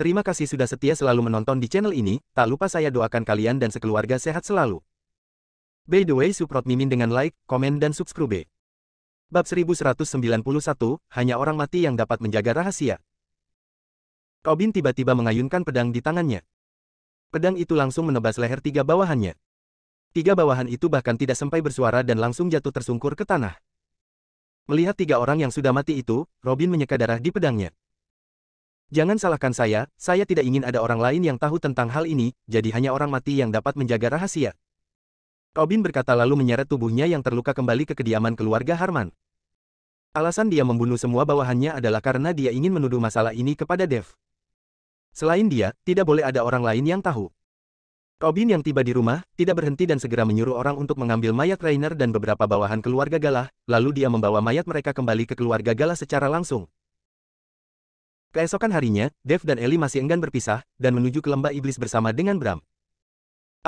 Terima kasih sudah setia selalu menonton di channel ini, tak lupa saya doakan kalian dan sekeluarga sehat selalu. By the way, support Mimin dengan like, komen dan subscribe. Bab 1191, hanya orang mati yang dapat menjaga rahasia. Robin tiba-tiba mengayunkan pedang di tangannya. Pedang itu langsung menebas leher tiga bawahannya. Tiga bawahan itu bahkan tidak sampai bersuara dan langsung jatuh tersungkur ke tanah. Melihat tiga orang yang sudah mati itu, Robin menyeka darah di pedangnya. Jangan salahkan saya tidak ingin ada orang lain yang tahu tentang hal ini, jadi hanya orang mati yang dapat menjaga rahasia. Robin berkata lalu menyeret tubuhnya yang terluka kembali ke kediaman keluarga Harman. Alasan dia membunuh semua bawahannya adalah karena dia ingin menuduh masalah ini kepada Dev. Selain dia, tidak boleh ada orang lain yang tahu. Robin yang tiba di rumah, tidak berhenti dan segera menyuruh orang untuk mengambil mayat Rainer dan beberapa bawahan keluarga Galah, lalu dia membawa mayat mereka kembali ke keluarga Galah secara langsung. Keesokan harinya, Dev dan Ellie masih enggan berpisah, dan menuju ke lembah iblis bersama dengan Bram.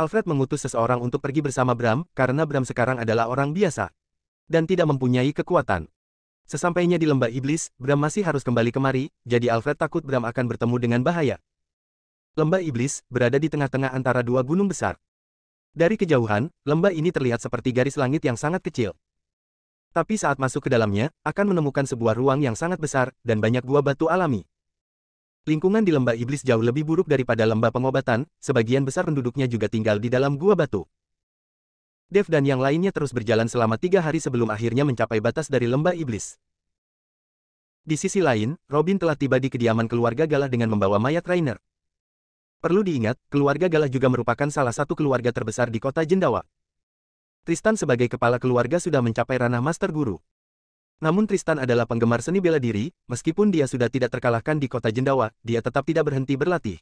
Alfred mengutus seseorang untuk pergi bersama Bram, karena Bram sekarang adalah orang biasa. Dan tidak mempunyai kekuatan. Sesampainya di lembah iblis, Bram masih harus kembali kemari, jadi Alfred takut Bram akan bertemu dengan bahaya. Lembah iblis, berada di tengah-tengah antara dua gunung besar. Dari kejauhan, lembah ini terlihat seperti garis langit yang sangat kecil. Tapi saat masuk ke dalamnya, akan menemukan sebuah ruang yang sangat besar, dan banyak gua batu alami. Lingkungan di lembah iblis jauh lebih buruk daripada lembah pengobatan, sebagian besar penduduknya juga tinggal di dalam gua batu. Dev dan yang lainnya terus berjalan selama 3 hari sebelum akhirnya mencapai batas dari lembah iblis. Di sisi lain, Robin telah tiba di kediaman keluarga Galah dengan membawa mayat Rainer. Perlu diingat, keluarga Galah juga merupakan salah satu keluarga terbesar di kota Jendawa. Tristan sebagai kepala keluarga sudah mencapai ranah Master Guru. Namun Tristan adalah penggemar seni bela diri, meskipun dia sudah tidak terkalahkan di kota Jendawa, dia tetap tidak berhenti berlatih.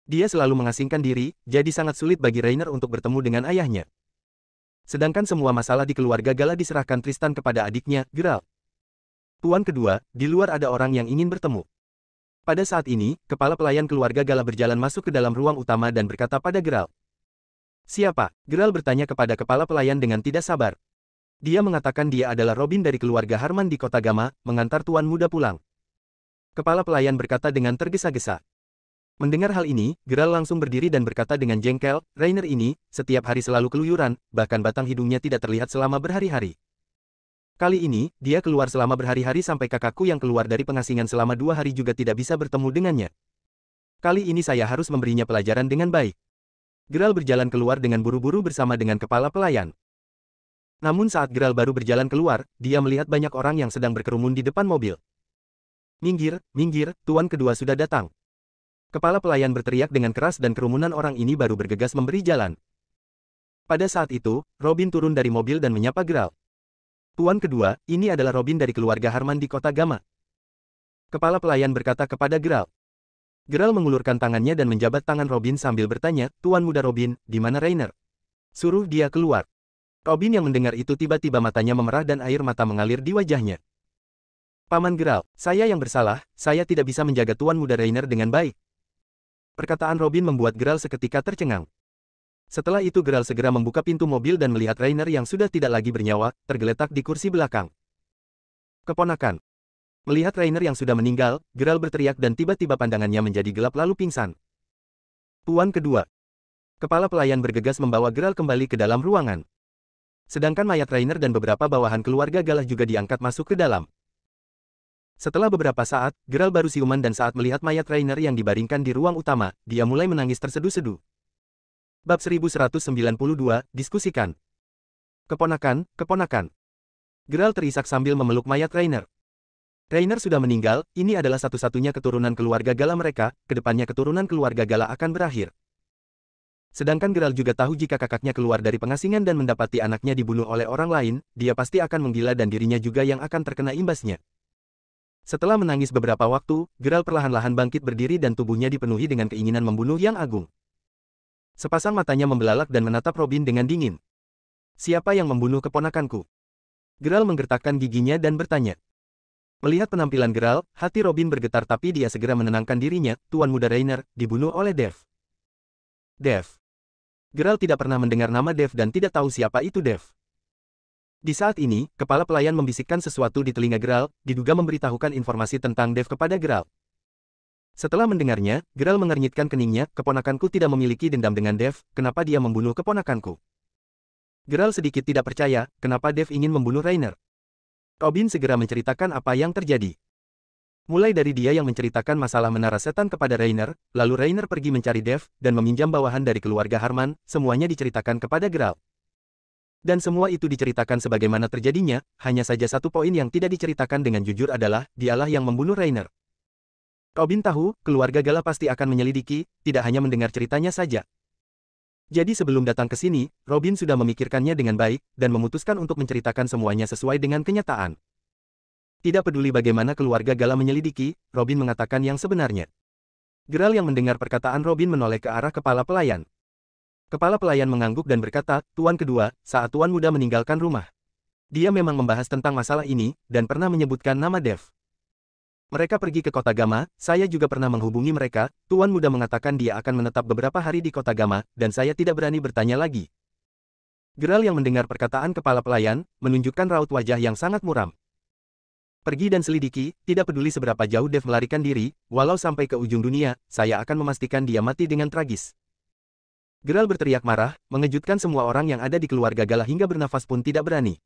Dia selalu mengasingkan diri, jadi sangat sulit bagi Rainer untuk bertemu dengan ayahnya. Sedangkan semua masalah di keluarga Galah diserahkan Tristan kepada adiknya, Geralt. Tuan kedua, di luar ada orang yang ingin bertemu. Pada saat ini, kepala pelayan keluarga Galah berjalan masuk ke dalam ruang utama dan berkata pada Geralt. Siapa? Geralt bertanya kepada kepala pelayan dengan tidak sabar. Dia mengatakan dia adalah Robin dari keluarga Harman di kota Gama, mengantar tuan muda pulang. Kepala pelayan berkata dengan tergesa-gesa. Mendengar hal ini, Geralt langsung berdiri dan berkata dengan jengkel, Rainer ini, setiap hari selalu keluyuran, bahkan batang hidungnya tidak terlihat selama berhari-hari. Kali ini, dia keluar selama berhari-hari sampai kakakku yang keluar dari pengasingan selama 2 hari juga tidak bisa bertemu dengannya. Kali ini saya harus memberinya pelajaran dengan baik. Geralt berjalan keluar dengan buru-buru bersama dengan kepala pelayan. Namun saat Geralt baru berjalan keluar, dia melihat banyak orang yang sedang berkerumun di depan mobil. Minggir, minggir, tuan kedua sudah datang. Kepala pelayan berteriak dengan keras dan kerumunan orang ini baru bergegas memberi jalan. Pada saat itu, Robin turun dari mobil dan menyapa Geralt. Tuan kedua, ini adalah Robin dari keluarga Harman di kota Gama. Kepala pelayan berkata kepada Geralt. Geralt mengulurkan tangannya dan menjabat tangan Robin sambil bertanya, Tuan muda Robin, di mana Rainer? Suruh dia keluar. Robin yang mendengar itu tiba-tiba matanya memerah dan air mata mengalir di wajahnya. Paman Geralt, saya yang bersalah, saya tidak bisa menjaga tuan muda Rainer dengan baik. Perkataan Robin membuat Geralt seketika tercengang. Setelah itu Geralt segera membuka pintu mobil dan melihat Rainer yang sudah tidak lagi bernyawa, tergeletak di kursi belakang. Keponakan. Melihat Rainer yang sudah meninggal, Geralt berteriak dan tiba-tiba pandangannya menjadi gelap lalu pingsan. Tuan kedua. Kepala pelayan bergegas membawa Geralt kembali ke dalam ruangan. Sedangkan mayat Rainer dan beberapa bawahan keluarga Galah juga diangkat masuk ke dalam. Setelah beberapa saat, Geralt baru siuman dan saat melihat mayat Rainer yang dibaringkan di ruang utama, dia mulai menangis terseduh-seduh. Bab 1192, diskusikan. Keponakan, keponakan. Geralt terisak sambil memeluk mayat Rainer. Rainer sudah meninggal, ini adalah satu-satunya keturunan keluarga Galah mereka, kedepannya keturunan keluarga Galah akan berakhir. Sedangkan Geralt juga tahu jika kakaknya keluar dari pengasingan dan mendapati anaknya dibunuh oleh orang lain, dia pasti akan menggila dan dirinya juga yang akan terkena imbasnya. Setelah menangis beberapa waktu, Geralt perlahan-lahan bangkit berdiri dan tubuhnya dipenuhi dengan keinginan membunuh Yang Agung. Sepasang matanya membelalak dan menatap Robin dengan dingin. Siapa yang membunuh keponakanku? Geralt menggertakkan giginya dan bertanya. Melihat penampilan Geralt, hati Robin bergetar tapi dia segera menenangkan dirinya, Tuan muda Rainer, dibunuh oleh Dev. Dev. Geralt tidak pernah mendengar nama Dev dan tidak tahu siapa itu Dev. Di saat ini, kepala pelayan membisikkan sesuatu di telinga Geralt, diduga memberitahukan informasi tentang Dev kepada Geralt. Setelah mendengarnya, Geralt mengernyitkan keningnya, keponakanku tidak memiliki dendam dengan Dev, kenapa dia membunuh keponakanku? Geralt sedikit tidak percaya, kenapa Dev ingin membunuh Rainer. Robin segera menceritakan apa yang terjadi. Mulai dari dia yang menceritakan masalah menara setan kepada Rainer, lalu Rainer pergi mencari Dev, dan meminjam bawahan dari keluarga Harman, semuanya diceritakan kepada Geralt. Dan semua itu diceritakan sebagaimana terjadinya, hanya saja satu poin yang tidak diceritakan dengan jujur adalah, dialah yang membunuh Rainer. Robin tahu, keluarga Gala pasti akan menyelidiki, tidak hanya mendengar ceritanya saja. Jadi sebelum datang ke sini, Robin sudah memikirkannya dengan baik, dan memutuskan untuk menceritakan semuanya sesuai dengan kenyataan. Tidak peduli bagaimana keluarga Gala menyelidiki, Robin mengatakan yang sebenarnya. Geralt yang mendengar perkataan Robin menoleh ke arah kepala pelayan. Kepala pelayan mengangguk dan berkata, Tuan kedua, saat Tuan muda meninggalkan rumah. Dia memang membahas tentang masalah ini, dan pernah menyebutkan nama Dev. Mereka pergi ke kota Gama, saya juga pernah menghubungi mereka, Tuan muda mengatakan dia akan menetap beberapa hari di kota Gama, dan saya tidak berani bertanya lagi. Geralt yang mendengar perkataan kepala pelayan, menunjukkan raut wajah yang sangat muram. Pergi dan selidiki, tidak peduli seberapa jauh Dev melarikan diri, walau sampai ke ujung dunia, saya akan memastikan dia mati dengan tragis. Geralt berteriak marah, mengejutkan semua orang yang ada di keluarga Gala hingga bernafas pun tidak berani.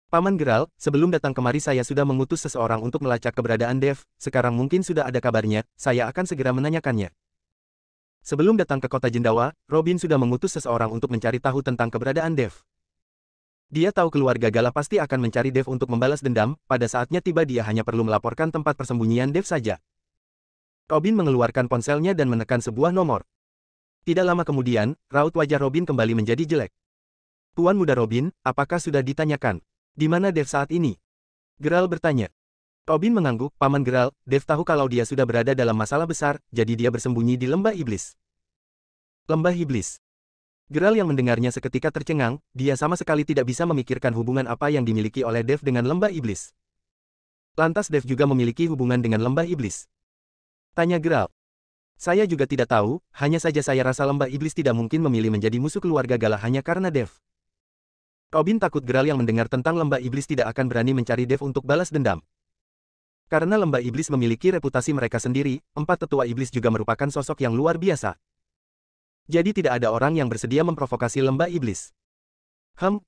Paman Geralt, sebelum datang kemari saya sudah mengutus seseorang untuk melacak keberadaan Dev, sekarang mungkin sudah ada kabarnya, saya akan segera menanyakannya. Sebelum datang ke kota Jendawa, Robin sudah mengutus seseorang untuk mencari tahu tentang keberadaan Dev. Dia tahu keluarga Gala pasti akan mencari Dev untuk membalas dendam, pada saatnya tiba dia hanya perlu melaporkan tempat persembunyian Dev saja. Robin mengeluarkan ponselnya dan menekan sebuah nomor. Tidak lama kemudian, raut wajah Robin kembali menjadi jelek. Tuan muda Robin, apakah sudah ditanyakan? Di mana Dev saat ini? Geralt bertanya. Robin mengangguk, Paman Geralt, Dev tahu kalau dia sudah berada dalam masalah besar, jadi dia bersembunyi di lembah iblis. Lembah iblis. Geralt yang mendengarnya seketika tercengang, dia sama sekali tidak bisa memikirkan hubungan apa yang dimiliki oleh Dev dengan lembah iblis. Lantas Dev juga memiliki hubungan dengan lembah iblis? Tanya Geralt. Saya juga tidak tahu, hanya saja saya rasa lembah iblis tidak mungkin memilih menjadi musuh keluarga Gala hanya karena Dev. Robin takut Geralt yang mendengar tentang lembah iblis tidak akan berani mencari Dev untuk balas dendam. Karena lembah iblis memiliki reputasi mereka sendiri, 4 tetua iblis juga merupakan sosok yang luar biasa. Jadi tidak ada orang yang bersedia memprovokasi lembah iblis.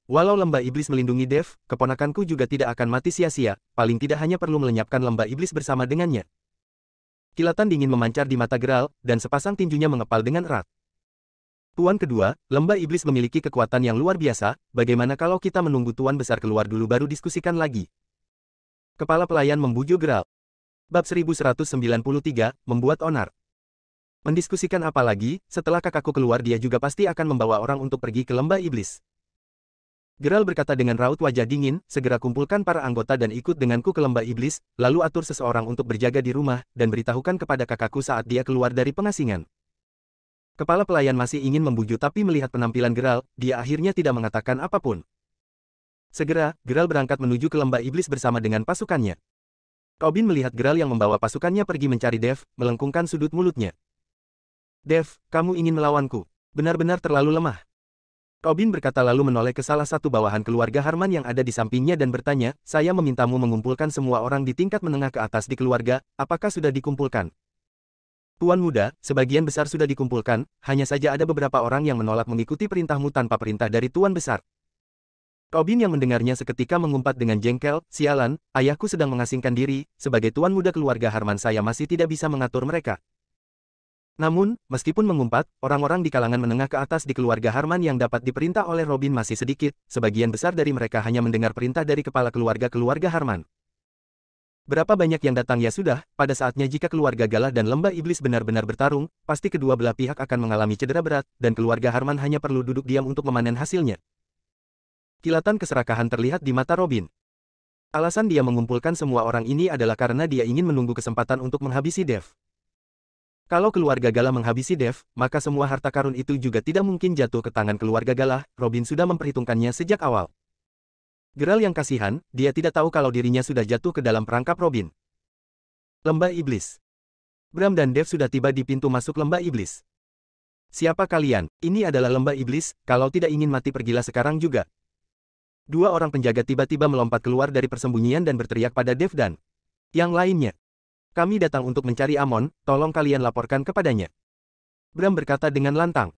Walau lembah iblis melindungi Dev, keponakanku juga tidak akan mati sia-sia, paling tidak hanya perlu melenyapkan lembah iblis bersama dengannya. Kilatan dingin memancar di mata Geralt, dan sepasang tinjunya mengepal dengan erat. Tuan kedua, lembah iblis memiliki kekuatan yang luar biasa, bagaimana kalau kita menunggu Tuan besar keluar dulu baru diskusikan lagi? Kepala pelayan membujuk Geralt. Bab 1193, membuat onar. Mendiskusikan apa lagi, setelah kakakku keluar dia juga pasti akan membawa orang untuk pergi ke lembah iblis. Geralt berkata dengan raut wajah dingin, segera kumpulkan para anggota dan ikut denganku ke lembah iblis, lalu atur seseorang untuk berjaga di rumah, dan beritahukan kepada kakakku saat dia keluar dari pengasingan. Kepala pelayan masih ingin membujuk tapi melihat penampilan Geralt, dia akhirnya tidak mengatakan apapun. Segera, Geralt berangkat menuju ke lembah iblis bersama dengan pasukannya. Robin melihat Geralt yang membawa pasukannya pergi mencari Dev, melengkungkan sudut mulutnya. Dev, kamu ingin melawanku? Benar-benar terlalu lemah. Robin berkata lalu menoleh ke salah satu bawahan keluarga Harman yang ada di sampingnya dan bertanya, saya memintamu mengumpulkan semua orang di tingkat menengah ke atas di keluarga, apakah sudah dikumpulkan? Tuan muda, sebagian besar sudah dikumpulkan, hanya saja ada beberapa orang yang menolak mengikuti perintahmu tanpa perintah dari Tuan besar. Robin yang mendengarnya seketika mengumpat dengan jengkel, sialan, ayahku sedang mengasingkan diri, sebagai tuan muda keluarga Harman saya masih tidak bisa mengatur mereka. Namun, meskipun mengumpat, orang-orang di kalangan menengah ke atas di keluarga Harman yang dapat diperintah oleh Robin masih sedikit, sebagian besar dari mereka hanya mendengar perintah dari kepala keluarga Harman. Berapa banyak yang datang ya sudah, pada saatnya jika keluarga Gala dan lembah iblis benar-benar bertarung, pasti kedua belah pihak akan mengalami cedera berat, dan keluarga Harman hanya perlu duduk diam untuk memanen hasilnya. Kilatan keserakahan terlihat di mata Robin. Alasan dia mengumpulkan semua orang ini adalah karena dia ingin menunggu kesempatan untuk menghabisi Dev. Kalau keluarga Gala menghabisi Dev, maka semua harta karun itu juga tidak mungkin jatuh ke tangan keluarga Gala, Robin sudah memperhitungkannya sejak awal. Geralt yang kasihan, dia tidak tahu kalau dirinya sudah jatuh ke dalam perangkap Robin. Lembah Iblis. Bram dan Dev sudah tiba di pintu masuk lembah iblis. Siapa kalian? Ini adalah lembah iblis, kalau tidak ingin mati pergilah sekarang juga. Dua orang penjaga tiba-tiba melompat keluar dari persembunyian dan berteriak pada Dev dan yang lainnya. Kami datang untuk mencari Amon, tolong kalian laporkan kepadanya. Bram berkata dengan lantang.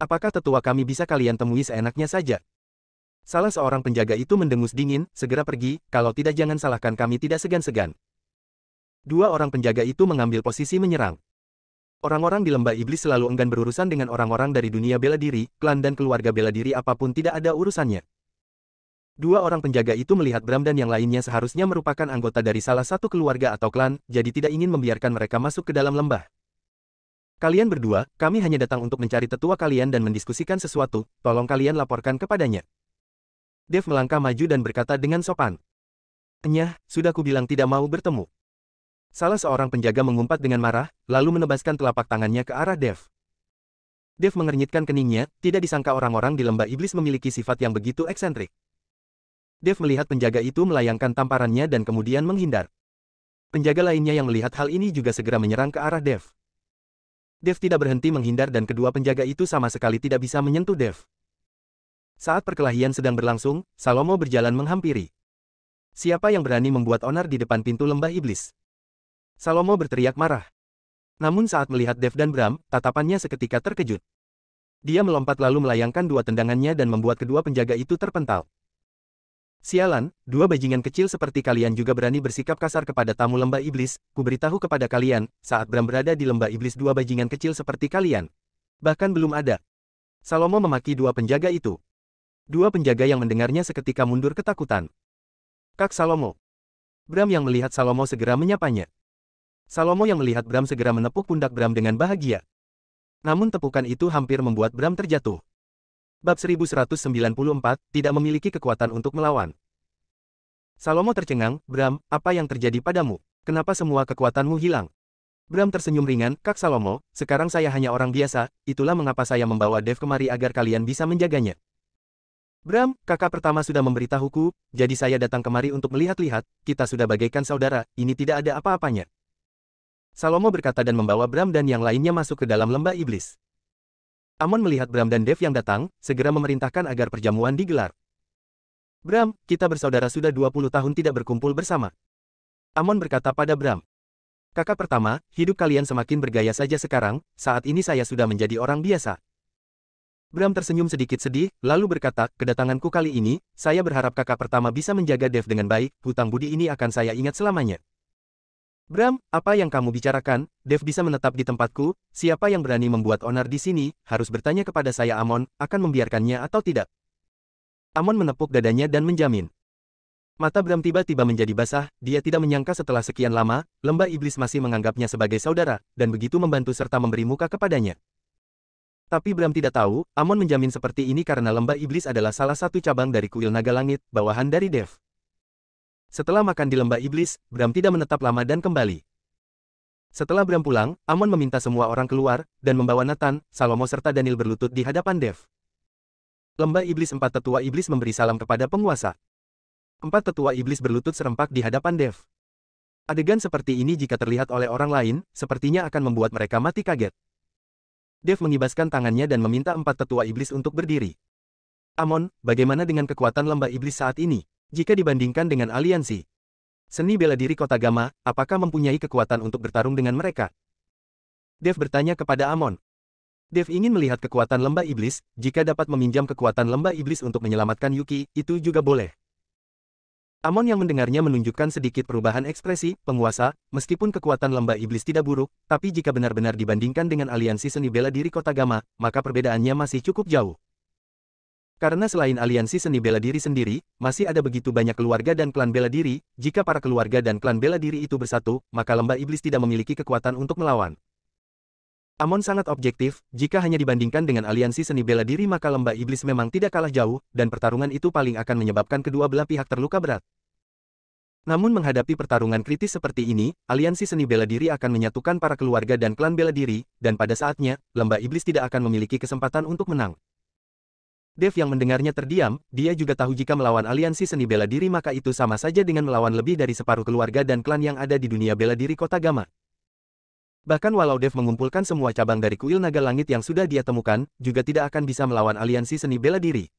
Apakah tetua kami bisa kalian temui seenaknya saja? Salah seorang penjaga itu mendengus dingin, segera pergi, kalau tidak jangan salahkan kami tidak segan-segan. Dua orang penjaga itu mengambil posisi menyerang. Orang-orang di lembah iblis selalu enggan berurusan dengan orang-orang dari dunia bela diri, klan dan keluarga bela diri apapun tidak ada urusannya. Dua orang penjaga itu melihat Bram dan yang lainnya seharusnya merupakan anggota dari salah satu keluarga atau klan, jadi tidak ingin membiarkan mereka masuk ke dalam lembah. Kalian berdua, kami hanya datang untuk mencari tetua kalian dan mendiskusikan sesuatu, tolong kalian laporkan kepadanya. Dev melangkah maju dan berkata dengan sopan. Enyah, sudah kubilang tidak mau bertemu. Salah seorang penjaga mengumpat dengan marah, lalu menebaskan telapak tangannya ke arah Dev. Dev mengernyitkan keningnya, tidak disangka orang-orang di lembah iblis memiliki sifat yang begitu eksentrik. Dev melihat penjaga itu melayangkan tamparannya dan kemudian menghindar. Penjaga lainnya yang melihat hal ini juga segera menyerang ke arah Dev. Dev tidak berhenti menghindar dan kedua penjaga itu sama sekali tidak bisa menyentuh Dev. Saat perkelahian sedang berlangsung, Salomo berjalan menghampiri. Siapa yang berani membuat onar di depan pintu lembah iblis? Salomo berteriak marah. Namun saat melihat Dev dan Bram, tatapannya seketika terkejut. Dia melompat lalu melayangkan dua tendangannya dan membuat kedua penjaga itu terpental. Sialan, dua bajingan kecil seperti kalian juga berani bersikap kasar kepada tamu lembah iblis, kuberitahu kepada kalian, saat Bram berada di lembah iblis dua bajingan kecil seperti kalian. Bahkan belum ada. Salomo memaki dua penjaga itu. Dua penjaga yang mendengarnya seketika mundur ketakutan. Kak Salomo. Bram yang melihat Salomo segera menyapanya. Salomo yang melihat Bram segera menepuk pundak Bram dengan bahagia. Namun tepukan itu hampir membuat Bram terjatuh. Bab 1194, tidak memiliki kekuatan untuk melawan. Salomo tercengang, Bram, apa yang terjadi padamu? Kenapa semua kekuatanmu hilang? Bram tersenyum ringan, Kak Salomo, sekarang saya hanya orang biasa, itulah mengapa saya membawa Dev kemari agar kalian bisa menjaganya. Bram, kakak pertama sudah memberitahuku, jadi saya datang kemari untuk melihat-lihat, kita sudah bagaikan saudara, ini tidak ada apa-apanya. Salomo berkata dan membawa Bram dan yang lainnya masuk ke dalam lembah iblis. Amon melihat Bram dan Dev yang datang, segera memerintahkan agar perjamuan digelar. Bram, kita bersaudara sudah 20 tahun tidak berkumpul bersama. Amon berkata pada Bram. Kakak pertama, hidup kalian semakin bergaya saja sekarang, saat ini saya sudah menjadi orang biasa. Bram tersenyum sedikit sedih, lalu berkata, kedatanganku kali ini, saya berharap kakak pertama bisa menjaga Dev dengan baik, hutang budi ini akan saya ingat selamanya. Bram, apa yang kamu bicarakan? Dev bisa menetap di tempatku, siapa yang berani membuat onar di sini, harus bertanya kepada saya Amon, akan membiarkannya atau tidak. Amon menepuk dadanya dan menjamin. Mata Bram tiba-tiba menjadi basah, dia tidak menyangka setelah sekian lama, lembah iblis masih menganggapnya sebagai saudara, dan begitu membantu serta memberi muka kepadanya. Tapi Bram tidak tahu, Amon menjamin seperti ini karena lembah iblis adalah salah satu cabang dari kuil naga langit, bawahan dari Dev. Setelah makan di lembah iblis, Bram tidak menetap lama dan kembali. Setelah Bram pulang, Amon meminta semua orang keluar, dan membawa Nathan, Salomo serta Daniel berlutut di hadapan Dev. Lembah iblis empat tetua iblis memberi salam kepada penguasa. Empat tetua iblis berlutut serempak di hadapan Dev. Adegan seperti ini jika terlihat oleh orang lain, sepertinya akan membuat mereka mati kaget. Dev mengibaskan tangannya dan meminta empat tetua iblis untuk berdiri. Amon, bagaimana dengan kekuatan lembah iblis saat ini? Jika dibandingkan dengan aliansi seni bela diri kota Gama, apakah mempunyai kekuatan untuk bertarung dengan mereka? Dev bertanya kepada Amon. Dev ingin melihat kekuatan lembah iblis, jika dapat meminjam kekuatan lembah iblis untuk menyelamatkan Yuki, itu juga boleh. Amon yang mendengarnya menunjukkan sedikit perubahan ekspresi, penguasa, meskipun kekuatan lembah iblis tidak buruk, tapi jika benar-benar dibandingkan dengan aliansi seni bela diri kota Gama, maka perbedaannya masih cukup jauh. Karena selain aliansi seni bela diri sendiri, masih ada begitu banyak keluarga dan klan bela diri, jika para keluarga dan klan bela diri itu bersatu, maka lembah iblis tidak memiliki kekuatan untuk melawan. Amon sangat objektif, jika hanya dibandingkan dengan aliansi seni bela diri maka lembah iblis memang tidak kalah jauh, dan pertarungan itu paling akan menyebabkan kedua belah pihak terluka berat. Namun menghadapi pertarungan kritis seperti ini, aliansi seni bela diri akan menyatukan para keluarga dan klan bela diri, dan pada saatnya, lembah iblis tidak akan memiliki kesempatan untuk menang. Dev yang mendengarnya terdiam, dia juga tahu jika melawan aliansi seni bela diri maka itu sama saja dengan melawan lebih dari separuh keluarga dan klan yang ada di dunia bela diri kota Gama. Bahkan walau Dev mengumpulkan semua cabang dari kuil naga langit yang sudah dia temukan, juga tidak akan bisa melawan aliansi seni bela diri.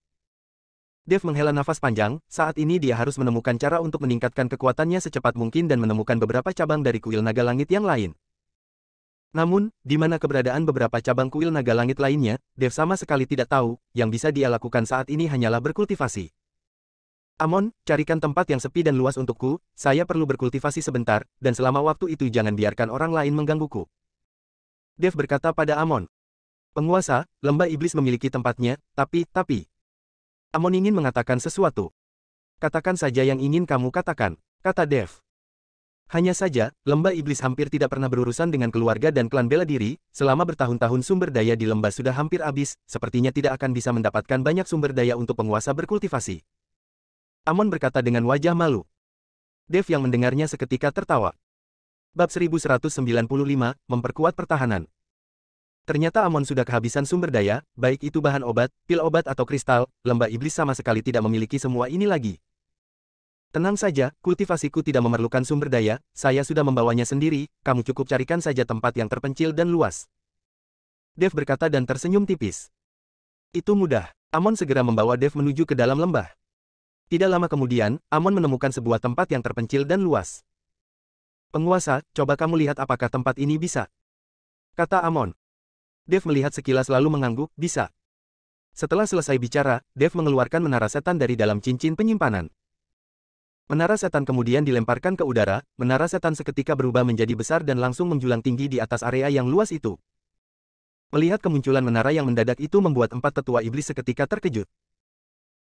Dev menghela nafas panjang, saat ini dia harus menemukan cara untuk meningkatkan kekuatannya secepat mungkin dan menemukan beberapa cabang dari kuil naga langit yang lain. Namun, di mana keberadaan beberapa cabang kuil naga langit lainnya, Dev sama sekali tidak tahu, yang bisa dia lakukan saat ini hanyalah berkultivasi. Amon, carikan tempat yang sepi dan luas untukku, saya perlu berkultivasi sebentar, dan selama waktu itu jangan biarkan orang lain menggangguku. Dev berkata pada Amon. Penguasa, lembah iblis memiliki tempatnya, tapi. Amon ingin mengatakan sesuatu. Katakan saja yang ingin kamu katakan, kata Dev. Hanya saja, lembah iblis hampir tidak pernah berurusan dengan keluarga dan klan bela diri, selama bertahun-tahun sumber daya di lembah sudah hampir habis, sepertinya tidak akan bisa mendapatkan banyak sumber daya untuk penguasa berkultivasi. Amon berkata dengan wajah malu. Dev yang mendengarnya seketika tertawa. Bab 1195, memperkuat pertahanan. Ternyata Amon sudah kehabisan sumber daya, baik itu bahan obat, pil obat atau kristal, lembah iblis sama sekali tidak memiliki semua ini lagi. Tenang saja, kultivasiku tidak memerlukan sumber daya, saya sudah membawanya sendiri, kamu cukup carikan saja tempat yang terpencil dan luas. Dev berkata dan tersenyum tipis. Itu mudah. Amon segera membawa Dev menuju ke dalam lembah. Tidak lama kemudian, Amon menemukan sebuah tempat yang terpencil dan luas. Penguasa, coba kamu lihat apakah tempat ini bisa. Kata Amon. Dev melihat sekilas lalu mengangguk, bisa. Setelah selesai bicara, Dev mengeluarkan menara setan dari dalam cincin penyimpanan. Menara setan kemudian dilemparkan ke udara, menara setan seketika berubah menjadi besar dan langsung menjulang tinggi di atas area yang luas itu. Melihat kemunculan menara yang mendadak itu membuat empat tetua iblis seketika terkejut.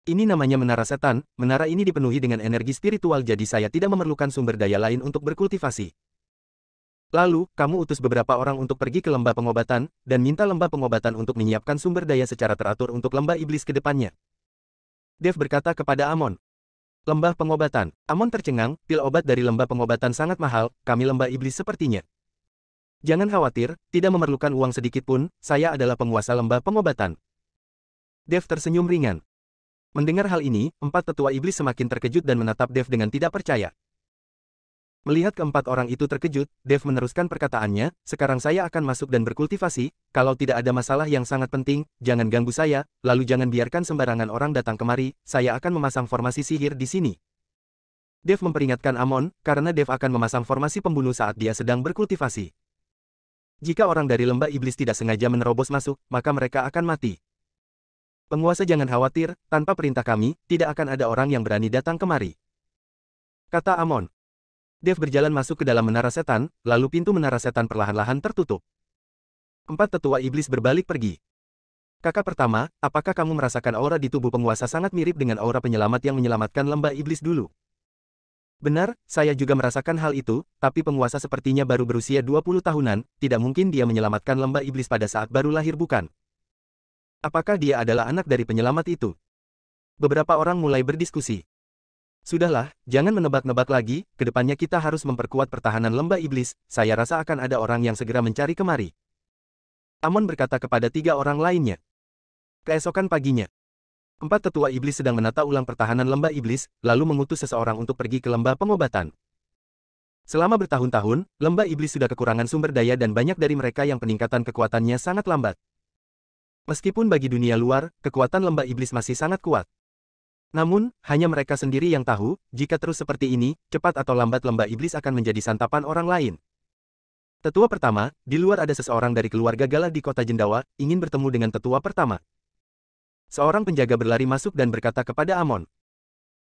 Ini namanya menara setan, menara ini dipenuhi dengan energi spiritual jadi saya tidak memerlukan sumber daya lain untuk berkultivasi. Lalu, kamu utus beberapa orang untuk pergi ke lembah pengobatan, dan minta lembah pengobatan untuk menyiapkan sumber daya secara teratur untuk lembah iblis ke depannya. Dev berkata kepada Amon. Lembah pengobatan. Amon tercengang, pil obat dari lembah pengobatan sangat mahal, kami lembah iblis sepertinya. Jangan khawatir, tidak memerlukan uang sedikit pun, saya adalah penguasa lembah pengobatan. Dev tersenyum ringan. Mendengar hal ini, empat tetua iblis semakin terkejut dan menatap Dev dengan tidak percaya. Melihat keempat orang itu terkejut, Dev meneruskan perkataannya, sekarang saya akan masuk dan berkultivasi, kalau tidak ada masalah yang sangat penting, jangan ganggu saya, lalu jangan biarkan sembarangan orang datang kemari, saya akan memasang formasi sihir di sini. Dev memperingatkan Amon, karena Dev akan memasang formasi pembunuh saat dia sedang berkultivasi. Jika orang dari lembah iblis tidak sengaja menerobos masuk, maka mereka akan mati. Penguasa jangan khawatir, tanpa perintah kami, tidak akan ada orang yang berani datang kemari. Kata Amon. Dev berjalan masuk ke dalam menara setan, lalu pintu menara setan perlahan-lahan tertutup. Empat tetua iblis berbalik pergi. Kakak pertama, apakah kamu merasakan aura di tubuh penguasa sangat mirip dengan aura penyelamat yang menyelamatkan lembah iblis dulu? Benar, saya juga merasakan hal itu, tapi penguasa sepertinya baru berusia 20 tahunan, tidak mungkin dia menyelamatkan lembah iblis pada saat baru lahir bukan? Apakah dia adalah anak dari penyelamat itu? Beberapa orang mulai berdiskusi. Sudahlah, jangan menebak-nebak lagi, kedepannya kita harus memperkuat pertahanan lembah iblis, saya rasa akan ada orang yang segera mencari kemari. Amon berkata kepada tiga orang lainnya. Keesokan paginya, empat tetua iblis sedang menata ulang pertahanan lembah iblis, lalu mengutus seseorang untuk pergi ke lembah pengobatan. Selama bertahun-tahun, lembah iblis sudah kekurangan sumber daya dan banyak dari mereka yang peningkatan kekuatannya sangat lambat. Meskipun bagi dunia luar, kekuatan lembah iblis masih sangat kuat. Namun, hanya mereka sendiri yang tahu, jika terus seperti ini, cepat atau lambat lembah iblis akan menjadi santapan orang lain. Tetua pertama, di luar ada seseorang dari keluarga Galah di kota Jendawa, ingin bertemu dengan tetua pertama. Seorang penjaga berlari masuk dan berkata kepada Amon.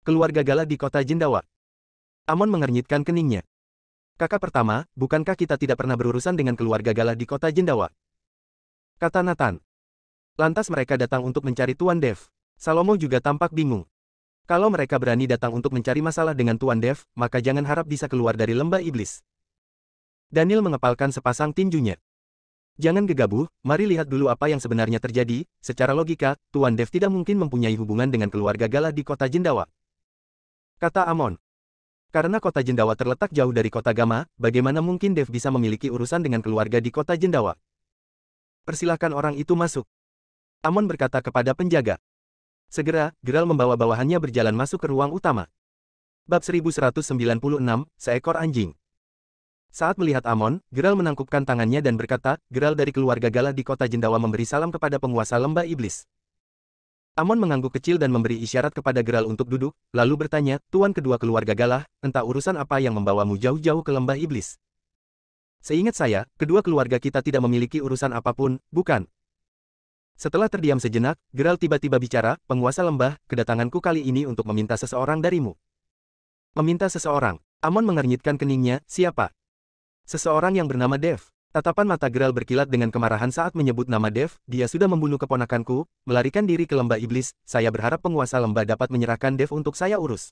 Keluarga Galah di kota Jendawa. Amon mengernyitkan keningnya. Kakak pertama, bukankah kita tidak pernah berurusan dengan keluarga Galah di kota Jendawa? Kata Nathan. Lantas mereka datang untuk mencari Tuan Dev. Salomo juga tampak bingung. Kalau mereka berani datang untuk mencari masalah dengan Tuan Dev, maka jangan harap bisa keluar dari lembah iblis. Daniel mengepalkan sepasang tinjunya. Jangan gegabah, mari lihat dulu apa yang sebenarnya terjadi. Secara logika, Tuan Dev tidak mungkin mempunyai hubungan dengan keluarga Galah di kota Jendawa. Kata Amon. Karena kota Jendawa terletak jauh dari kota Gama, bagaimana mungkin Dev bisa memiliki urusan dengan keluarga di kota Jendawa? Persilahkan orang itu masuk. Amon berkata kepada penjaga. Segera, Geralt membawa bawahannya berjalan masuk ke ruang utama. Bab 1196, seekor anjing. Saat melihat Amon, Geralt menangkupkan tangannya dan berkata, Geralt dari keluarga Galah di kota Jendawa memberi salam kepada penguasa lembah iblis. Amon mengangguk kecil dan memberi isyarat kepada Geralt untuk duduk, lalu bertanya, Tuan kedua keluarga Galah, entah urusan apa yang membawamu jauh-jauh ke lembah iblis. Seingat saya, kedua keluarga kita tidak memiliki urusan apapun, bukan? Setelah terdiam sejenak, Geralt tiba-tiba bicara, penguasa lembah, kedatanganku kali ini untuk meminta seseorang darimu. Meminta seseorang. Amon mengernyitkan keningnya, siapa? Seseorang yang bernama Dev. Tatapan mata Geralt berkilat dengan kemarahan saat menyebut nama Dev, dia sudah membunuh keponakanku, melarikan diri ke lembah iblis, saya berharap penguasa lembah dapat menyerahkan Dev untuk saya urus.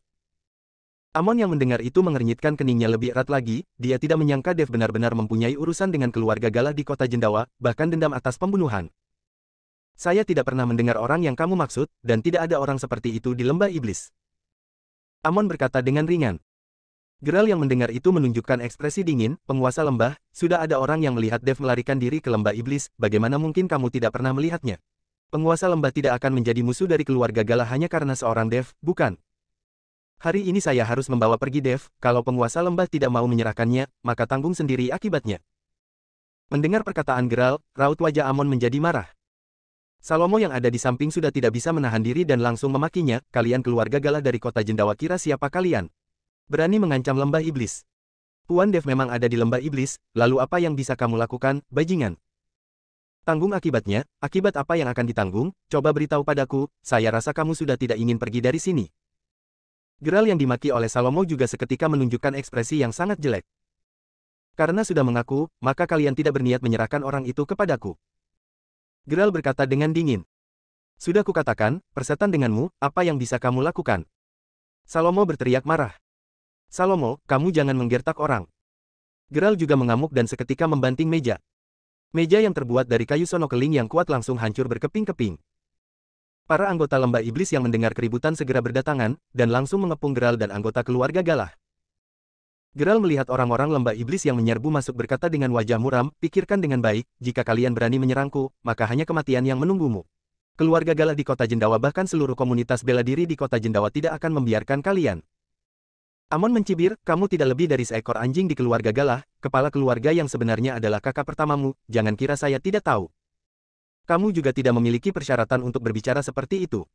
Amon yang mendengar itu mengernyitkan keningnya lebih erat lagi, dia tidak menyangka Dev benar-benar mempunyai urusan dengan keluarga Galah di kota Jendawa, bahkan dendam atas pembunuhan. Saya tidak pernah mendengar orang yang kamu maksud, dan tidak ada orang seperti itu di lembah iblis. Amon berkata dengan ringan. Geralt yang mendengar itu menunjukkan ekspresi dingin, penguasa lembah, sudah ada orang yang melihat Dev melarikan diri ke lembah iblis, bagaimana mungkin kamu tidak pernah melihatnya? Penguasa lembah tidak akan menjadi musuh dari keluarga Galah hanya karena seorang Dev, bukan? Hari ini saya harus membawa pergi Dev, kalau penguasa lembah tidak mau menyerahkannya, maka tanggung sendiri akibatnya. Mendengar perkataan Geralt, raut wajah Amon menjadi marah. Salomo yang ada di samping sudah tidak bisa menahan diri dan langsung memakinya, kalian keluarga Galah dari kota Jendawa, kira siapa kalian? Berani mengancam lembah iblis. Tuan Dev memang ada di lembah iblis, lalu apa yang bisa kamu lakukan, bajingan? Tanggung akibatnya, akibat apa yang akan ditanggung, coba beritahu padaku, saya rasa kamu sudah tidak ingin pergi dari sini. Geralt yang dimaki oleh Salomo juga seketika menunjukkan ekspresi yang sangat jelek. Karena sudah mengaku, maka kalian tidak berniat menyerahkan orang itu kepadaku. Geralt berkata dengan dingin. Sudah kukatakan, persetan denganmu, apa yang bisa kamu lakukan? Salomo berteriak marah. Salomo, kamu jangan menggertak orang. Geralt juga mengamuk dan seketika membanting meja. Meja yang terbuat dari kayu sono keling yang kuat langsung hancur berkeping-keping. Para anggota lembah iblis yang mendengar keributan segera berdatangan, dan langsung mengepung Geralt dan anggota keluarga Galah. Geralt melihat orang-orang lembah iblis yang menyerbu masuk berkata dengan wajah muram, pikirkan dengan baik, jika kalian berani menyerangku, maka hanya kematian yang menunggumu. Keluarga Galah di kota Jendawa bahkan seluruh komunitas bela diri di kota Jendawa tidak akan membiarkan kalian. Amon mencibir, kamu tidak lebih dari seekor anjing di keluarga Galah, kepala keluarga yang sebenarnya adalah kakak pertamamu, jangan kira saya tidak tahu. Kamu juga tidak memiliki persyaratan untuk berbicara seperti itu.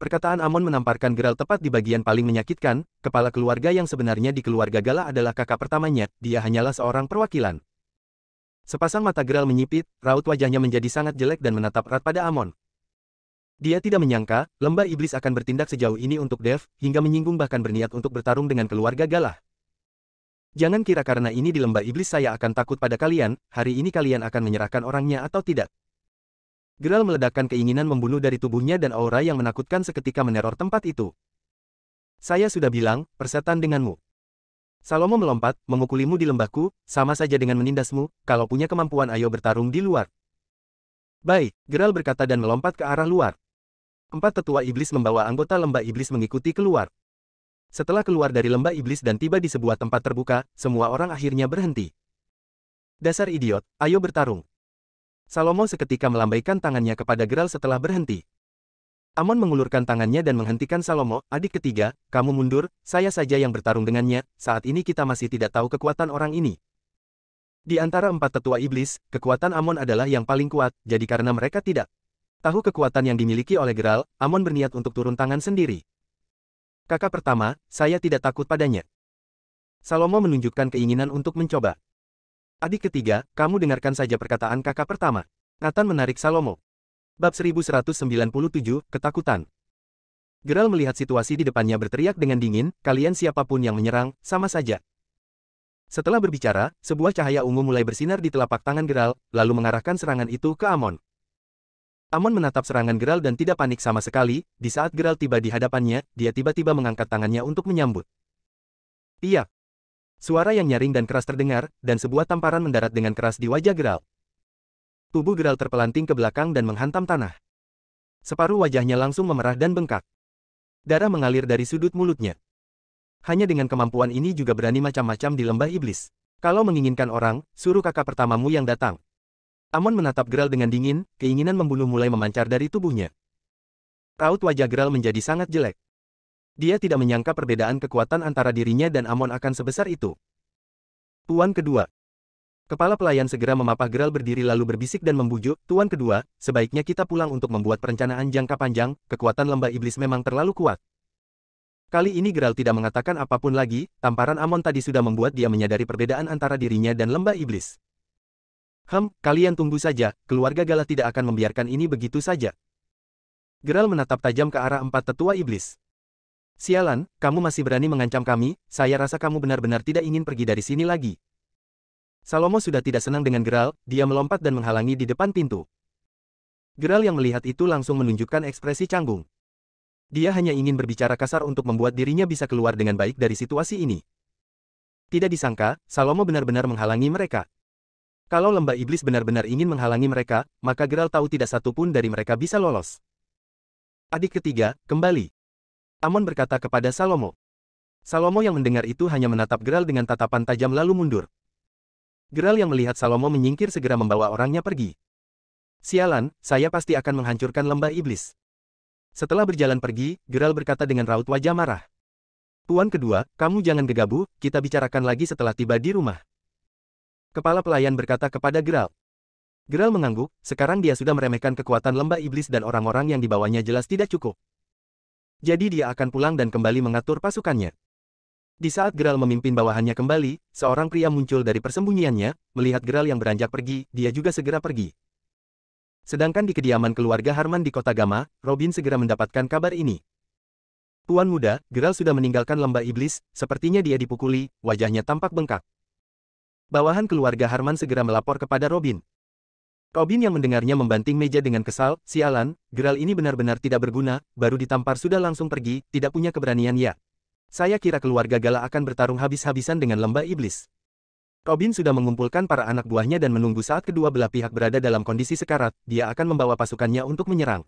Perkataan Amon menamparkan Geralt tepat di bagian paling menyakitkan, kepala keluarga yang sebenarnya di keluarga Galah adalah kakak pertamanya, dia hanyalah seorang perwakilan. Sepasang mata Geralt menyipit, raut wajahnya menjadi sangat jelek dan menatap erat pada Amon. Dia tidak menyangka, lembah iblis akan bertindak sejauh ini untuk Dev, hingga menyinggung bahkan berniat untuk bertarung dengan keluarga Galah. Jangan kira karena ini di lembah iblis saya akan takut pada kalian, hari ini kalian akan menyerahkan orangnya atau tidak. Geralt meledakkan keinginan membunuh dari tubuhnya dan aura yang menakutkan seketika meneror tempat itu. Saya sudah bilang, persetan denganmu. Salomo melompat, memukulimu di lembahku, sama saja dengan menindasmu, kalau punya kemampuan ayo bertarung di luar. Baik, Geralt berkata dan melompat ke arah luar. 4 tetua iblis membawa anggota lembah iblis mengikuti keluar. Setelah keluar dari lembah iblis dan tiba di sebuah tempat terbuka, semua orang akhirnya berhenti. Dasar idiot, ayo bertarung. Salomo seketika melambaikan tangannya kepada Geralt setelah berhenti. Amon mengulurkan tangannya dan menghentikan Salomo, adik ketiga, kamu mundur, saya saja yang bertarung dengannya, saat ini kita masih tidak tahu kekuatan orang ini. Di antara 4 tetua iblis, kekuatan Amon adalah yang paling kuat, jadi karena mereka tidak tahu kekuatan yang dimiliki oleh Geralt, Amon berniat untuk turun tangan sendiri. Kakak pertama, saya tidak takut padanya. Salomo menunjukkan keinginan untuk mencoba. Adik ketiga, kamu dengarkan saja perkataan kakak pertama. Nathan menarik Salomo. Bab 1197, Ketakutan. Geralt melihat situasi di depannya berteriak dengan dingin, kalian siapapun yang menyerang, sama saja. Setelah berbicara, sebuah cahaya ungu mulai bersinar di telapak tangan Geralt, lalu mengarahkan serangan itu ke Amon. Amon menatap serangan Geralt dan tidak panik sama sekali, di saat Geralt tiba di hadapannya, dia tiba-tiba mengangkat tangannya untuk menyambut. Iya. Suara yang nyaring dan keras terdengar, dan sebuah tamparan mendarat dengan keras di wajah Geralt. Tubuh Geralt terpelanting ke belakang dan menghantam tanah. Separuh wajahnya langsung memerah dan bengkak. Darah mengalir dari sudut mulutnya. Hanya dengan kemampuan ini juga berani macam-macam di lembah iblis. Kalau menginginkan orang, suruh kakak pertamamu yang datang. Amon menatap Geralt dengan dingin, keinginan membunuh mulai memancar dari tubuhnya. Raut wajah Geralt menjadi sangat jelek. Dia tidak menyangka perbedaan kekuatan antara dirinya dan Amon akan sebesar itu. Tuan kedua. Kepala pelayan segera memapah Geralt berdiri lalu berbisik dan membujuk, Tuan kedua, sebaiknya kita pulang untuk membuat perencanaan jangka panjang, kekuatan lembah iblis memang terlalu kuat. Kali ini Geralt tidak mengatakan apapun lagi, tamparan Amon tadi sudah membuat dia menyadari perbedaan antara dirinya dan lembah iblis. Kalian tunggu saja, keluarga Galah tidak akan membiarkan ini begitu saja. Geralt menatap tajam ke arah empat tetua iblis. Sialan, kamu masih berani mengancam kami, saya rasa kamu benar-benar tidak ingin pergi dari sini lagi. Salomo sudah tidak senang dengan Geralt, dia melompat dan menghalangi di depan pintu. Geralt yang melihat itu langsung menunjukkan ekspresi canggung. Dia hanya ingin berbicara kasar untuk membuat dirinya bisa keluar dengan baik dari situasi ini. Tidak disangka, Salomo benar-benar menghalangi mereka. Kalau lembah iblis benar-benar ingin menghalangi mereka, maka Geralt tahu tidak satu pun dari mereka bisa lolos. Adik ketiga, kembali. Amon berkata kepada Salomo. Salomo yang mendengar itu hanya menatap Geralt dengan tatapan tajam lalu mundur. Geralt yang melihat Salomo menyingkir segera membawa orangnya pergi. Sialan, saya pasti akan menghancurkan lembah iblis. Setelah berjalan pergi, Geralt berkata dengan raut wajah marah. Tuan kedua, kamu jangan gegabah, kita bicarakan lagi setelah tiba di rumah. Kepala pelayan berkata kepada Geralt. Geralt mengangguk, sekarang dia sudah meremehkan kekuatan lembah iblis dan orang-orang yang dibawanya jelas tidak cukup. Jadi dia akan pulang dan kembali mengatur pasukannya. Di saat Geralt memimpin bawahannya kembali, seorang pria muncul dari persembunyiannya, melihat Geralt yang beranjak pergi, dia juga segera pergi. Sedangkan di kediaman keluarga Harman di kota Gama, Robin segera mendapatkan kabar ini. Tuan muda, Geralt sudah meninggalkan lembah iblis, sepertinya dia dipukuli, wajahnya tampak bengkak. Bawahan keluarga Harman segera melapor kepada Robin. Robin yang mendengarnya membanting meja dengan kesal, sialan, Geralt ini benar-benar tidak berguna, baru ditampar sudah langsung pergi, tidak punya keberanian ya. Saya kira keluarga Galah akan bertarung habis-habisan dengan lembah iblis. Robin sudah mengumpulkan para anak buahnya dan menunggu saat kedua belah pihak berada dalam kondisi sekarat, dia akan membawa pasukannya untuk menyerang.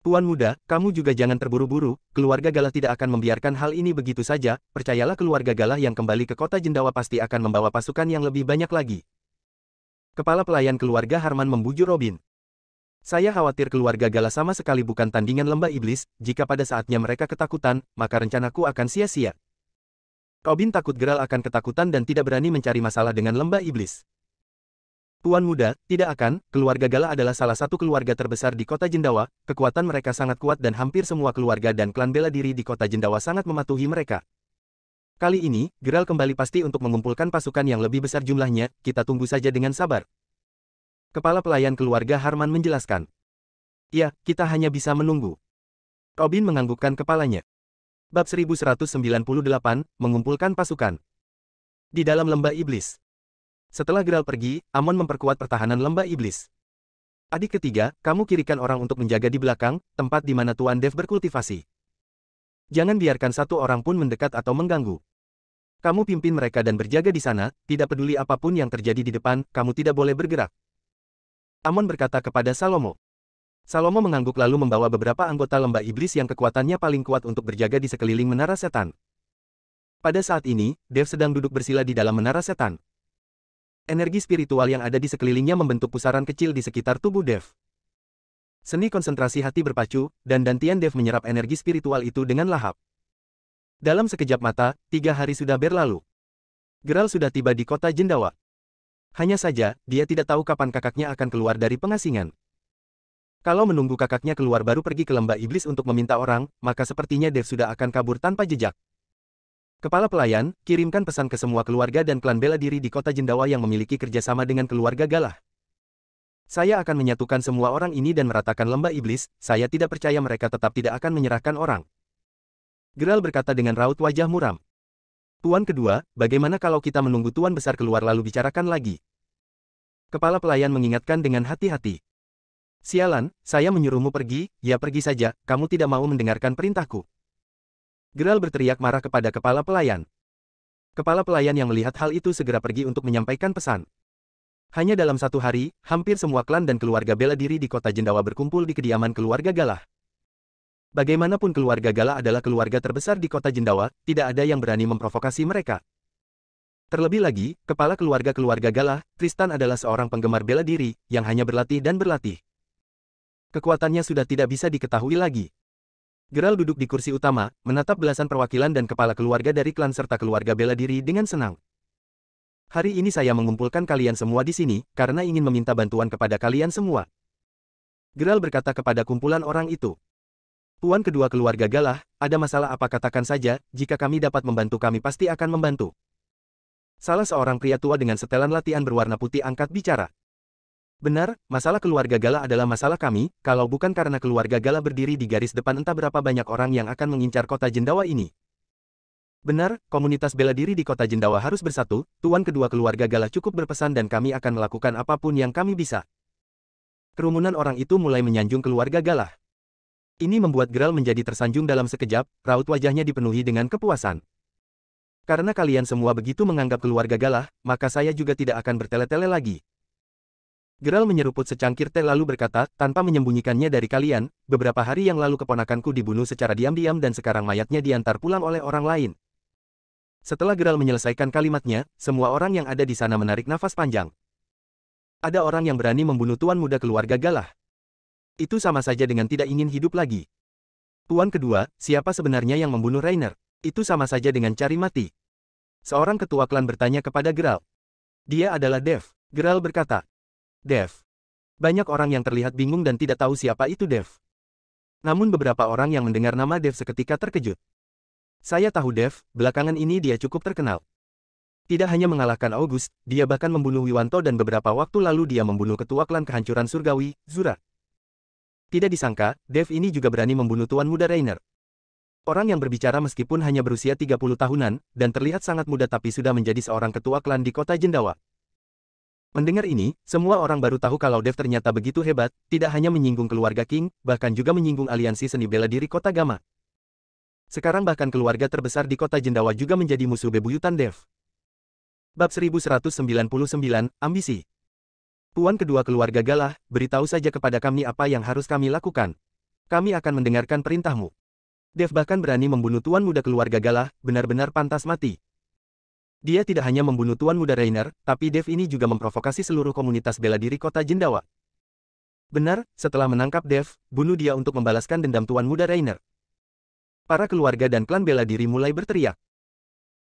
Tuan muda, kamu juga jangan terburu-buru, keluarga Galah tidak akan membiarkan hal ini begitu saja, percayalah keluarga Galah yang kembali ke kota Jendawa pasti akan membawa pasukan yang lebih banyak lagi. Kepala pelayan keluarga Harman membujuk Robin. Saya khawatir keluarga Galah sama sekali bukan tandingan lembah iblis, jika pada saatnya mereka ketakutan, maka rencanaku akan sia-sia. Robin takut Geralt akan ketakutan dan tidak berani mencari masalah dengan lembah iblis. Tuan muda, tidak akan, keluarga Galah adalah salah satu keluarga terbesar di kota Jendawa, kekuatan mereka sangat kuat dan hampir semua keluarga dan klan bela diri di kota Jendawa sangat mematuhi mereka. Kali ini, Geralt kembali pasti untuk mengumpulkan pasukan yang lebih besar jumlahnya, kita tunggu saja dengan sabar. Kepala pelayan keluarga Harman menjelaskan. Ya, kita hanya bisa menunggu. Robin menganggukkan kepalanya. Bab 1198, mengumpulkan pasukan. Di dalam lembah iblis. Setelah Geralt pergi, Amon memperkuat pertahanan lembah iblis. Adik ketiga, kamu kirikan orang untuk menjaga di belakang, tempat di mana Tuan Dev berkultivasi. Jangan biarkan satu orang pun mendekat atau mengganggu. Kamu pimpin mereka dan berjaga di sana, tidak peduli apapun yang terjadi di depan, kamu tidak boleh bergerak. Amon berkata kepada Salomo. Salomo mengangguk lalu membawa beberapa anggota lembah iblis yang kekuatannya paling kuat untuk berjaga di sekeliling menara setan. Pada saat ini, Dev sedang duduk bersila di dalam menara setan. Energi spiritual yang ada di sekelilingnya membentuk pusaran kecil di sekitar tubuh Dev. Seni konsentrasi hati berpacu, dan dantian Dev menyerap energi spiritual itu dengan lahap. Dalam sekejap mata, 3 hari sudah berlalu. Geralt sudah tiba di kota Jendawa. Hanya saja, dia tidak tahu kapan kakaknya akan keluar dari pengasingan. Kalau menunggu kakaknya keluar baru pergi ke lembah iblis untuk meminta orang, maka sepertinya Dev sudah akan kabur tanpa jejak. Kepala pelayan, kirimkan pesan ke semua keluarga dan klan bela diri di kota Jendawa yang memiliki kerjasama dengan keluarga Galah. Saya akan menyatukan semua orang ini dan meratakan lembah iblis, saya tidak percaya mereka tetap tidak akan menyerahkan orang. Geralt berkata dengan raut wajah muram. Tuan kedua, bagaimana kalau kita menunggu Tuan besar keluar lalu bicarakan lagi? Kepala pelayan mengingatkan dengan hati-hati. Sialan, saya menyuruhmu pergi, ya pergi saja, kamu tidak mau mendengarkan perintahku. Geralt berteriak marah kepada kepala pelayan. Kepala pelayan yang melihat hal itu segera pergi untuk menyampaikan pesan. Hanya dalam 1 hari, hampir semua klan dan keluarga bela diri di kota Jendawa berkumpul di kediaman keluarga Galah. Bagaimanapun keluarga Galah adalah keluarga terbesar di kota Jendawa, tidak ada yang berani memprovokasi mereka. Terlebih lagi, kepala keluarga Galah, Tristan adalah seorang penggemar bela diri, yang hanya berlatih dan berlatih. Kekuatannya sudah tidak bisa diketahui lagi. Geralt duduk di kursi utama, menatap belasan perwakilan dan kepala keluarga dari klan serta keluarga bela diri dengan senang. Hari ini saya mengumpulkan kalian semua di sini, karena ingin meminta bantuan kepada kalian semua. Geralt berkata kepada kumpulan orang itu. Tuan kedua keluarga Galah, ada masalah apa katakan saja, jika kami dapat membantu kami pasti akan membantu. Salah seorang pria tua dengan setelan latihan berwarna putih angkat bicara. Benar, masalah keluarga Galah adalah masalah kami, kalau bukan karena keluarga Galah berdiri di garis depan entah berapa banyak orang yang akan mengincar kota Jendawa ini. Benar, komunitas bela diri di kota Jendawa harus bersatu, tuan kedua keluarga Galah cukup berpesan dan kami akan melakukan apapun yang kami bisa. Kerumunan orang itu mulai menyanjung keluarga Galah. Ini membuat Geralt menjadi tersanjung dalam sekejap, raut wajahnya dipenuhi dengan kepuasan. Karena kalian semua begitu menganggap keluarga Galah, maka saya juga tidak akan bertele-tele lagi. Geralt menyeruput secangkir teh lalu berkata, tanpa menyembunyikannya dari kalian, beberapa hari yang lalu keponakanku dibunuh secara diam-diam dan sekarang mayatnya diantar pulang oleh orang lain. Setelah Geralt menyelesaikan kalimatnya, semua orang yang ada di sana menarik nafas panjang. Ada orang yang berani membunuh tuan muda keluarga Galah. Itu sama saja dengan tidak ingin hidup lagi. Tuan kedua, siapa sebenarnya yang membunuh Rainer? Itu sama saja dengan cari mati. Seorang ketua klan bertanya kepada Geralt. Dia adalah Dev. Geralt berkata. Dev. Banyak orang yang terlihat bingung dan tidak tahu siapa itu Dev. Namun beberapa orang yang mendengar nama Dev seketika terkejut. Saya tahu Dev, belakangan ini dia cukup terkenal. Tidak hanya mengalahkan August, dia bahkan membunuh Wiwanto dan beberapa waktu lalu dia membunuh ketua klan kehancuran surgawi, Zura. Tidak disangka, Dev ini juga berani membunuh tuan muda Rainer. Orang yang berbicara meskipun hanya berusia 30 tahunan, dan terlihat sangat muda tapi sudah menjadi seorang ketua klan di kota Jendawa. Mendengar ini, semua orang baru tahu kalau Dev ternyata begitu hebat, tidak hanya menyinggung keluarga King, bahkan juga menyinggung aliansi seni bela diri kota Gama. Sekarang bahkan keluarga terbesar di kota Jendawa juga menjadi musuh bebuyutan Dev. Bab 1199, Ambisi. Tuan kedua keluarga Galah, beritahu saja kepada kami apa yang harus kami lakukan. Kami akan mendengarkan perintahmu. Dev bahkan berani membunuh tuan muda keluarga Galah, benar-benar pantas mati. Dia tidak hanya membunuh tuan muda Rainer, tapi Dev ini juga memprovokasi seluruh komunitas bela diri kota Jendawa. Benar, setelah menangkap Dev, bunuh dia untuk membalaskan dendam tuan muda Rainer. Para keluarga dan klan bela diri mulai berteriak.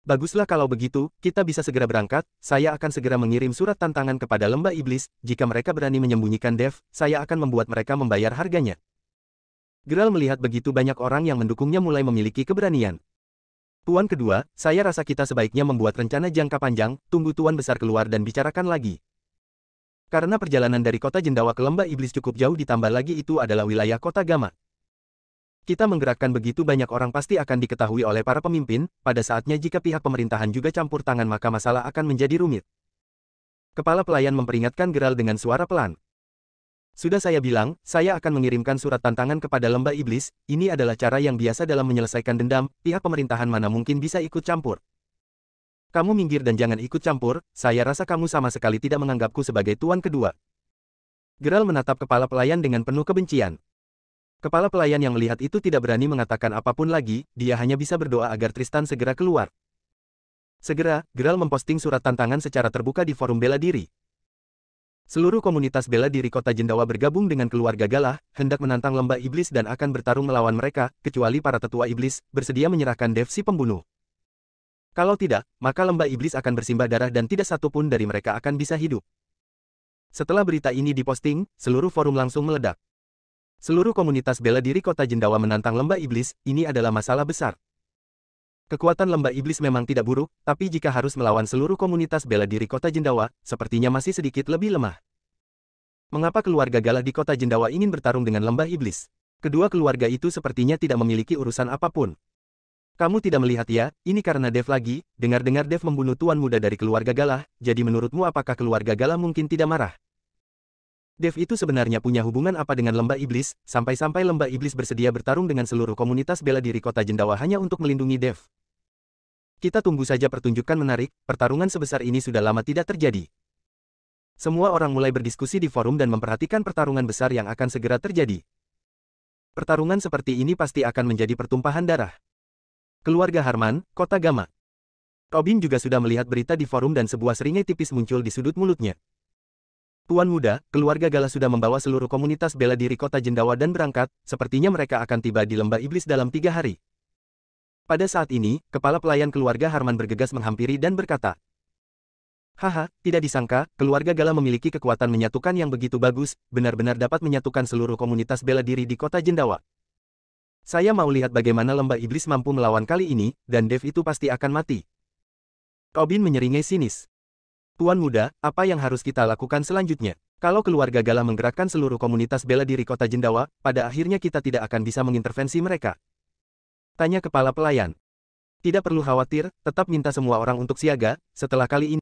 Baguslah kalau begitu, kita bisa segera berangkat, saya akan segera mengirim surat tantangan kepada lembah iblis, jika mereka berani menyembunyikan Dev, saya akan membuat mereka membayar harganya. Geralt melihat begitu banyak orang yang mendukungnya mulai memiliki keberanian. Tuan kedua, saya rasa kita sebaiknya membuat rencana jangka panjang, tunggu tuan besar keluar dan bicarakan lagi. Karena perjalanan dari kota Jendawa ke lembah iblis cukup jauh ditambah lagi itu adalah wilayah kota Gama. Kita menggerakkan begitu banyak orang pasti akan diketahui oleh para pemimpin, pada saatnya jika pihak pemerintahan juga campur tangan maka masalah akan menjadi rumit. Kepala pelayan memperingatkan Geralt dengan suara pelan. Sudah saya bilang, saya akan mengirimkan surat tantangan kepada lembah iblis, ini adalah cara yang biasa dalam menyelesaikan dendam, pihak pemerintahan mana mungkin bisa ikut campur. Kamu minggir dan jangan ikut campur, saya rasa kamu sama sekali tidak menganggapku sebagai tuan kedua. Geralt menatap kepala pelayan dengan penuh kebencian. Kepala pelayan yang melihat itu tidak berani mengatakan apapun lagi, dia hanya bisa berdoa agar Tristan segera keluar. Segera, Geralt memposting surat tantangan secara terbuka di forum bela diri. Seluruh komunitas bela diri kota Jendawa bergabung dengan keluarga Galah, hendak menantang lembah iblis dan akan bertarung melawan mereka, kecuali para tetua iblis, bersedia menyerahkan Dev si pembunuh. Kalau tidak, maka lembah iblis akan bersimbah darah dan tidak satu pun dari mereka akan bisa hidup. Setelah berita ini diposting, seluruh forum langsung meledak. Seluruh komunitas bela diri kota Jendawa menantang lembah iblis, ini adalah masalah besar. Kekuatan lembah iblis memang tidak buruk, tapi jika harus melawan seluruh komunitas bela diri kota Jendawa, sepertinya masih sedikit lebih lemah. Mengapa keluarga Galah di kota Jendawa ingin bertarung dengan lembah iblis? Kedua keluarga itu sepertinya tidak memiliki urusan apapun. Kamu tidak melihat ya, ini karena Dev lagi, dengar-dengar Dev membunuh tuan muda dari keluarga Galah, jadi menurutmu apakah keluarga Galah mungkin tidak marah? Dev itu sebenarnya punya hubungan apa dengan lembah iblis, sampai-sampai lembah iblis bersedia bertarung dengan seluruh komunitas bela diri kota Jendawa hanya untuk melindungi Dev. Kita tunggu saja pertunjukan menarik, pertarungan sebesar ini sudah lama tidak terjadi. Semua orang mulai berdiskusi di forum dan memperhatikan pertarungan besar yang akan segera terjadi. Pertarungan seperti ini pasti akan menjadi pertumpahan darah. Keluarga Harman, kota Gama. Robin juga sudah melihat berita di forum dan sebuah seringai tipis muncul di sudut mulutnya. Tuan muda, keluarga Galah sudah membawa seluruh komunitas bela diri kota Jendawa dan berangkat, sepertinya mereka akan tiba di lembah iblis dalam 3 hari. Pada saat ini, kepala pelayan keluarga Harman bergegas menghampiri dan berkata, Haha, tidak disangka, keluarga Gala memiliki kekuatan menyatukan yang begitu bagus, benar-benar dapat menyatukan seluruh komunitas bela diri di kota Jendawa. Saya mau lihat bagaimana lembah iblis mampu melawan kali ini, dan Dev itu pasti akan mati. Robin menyeringai sinis. Tuan muda, apa yang harus kita lakukan selanjutnya? Kalau keluarga Gala menggerakkan seluruh komunitas bela diri kota Jendawa, pada akhirnya kita tidak akan bisa mengintervensi mereka. Tanya kepala pelayan. Tidak perlu khawatir, tetap minta semua orang untuk siaga, setelah kali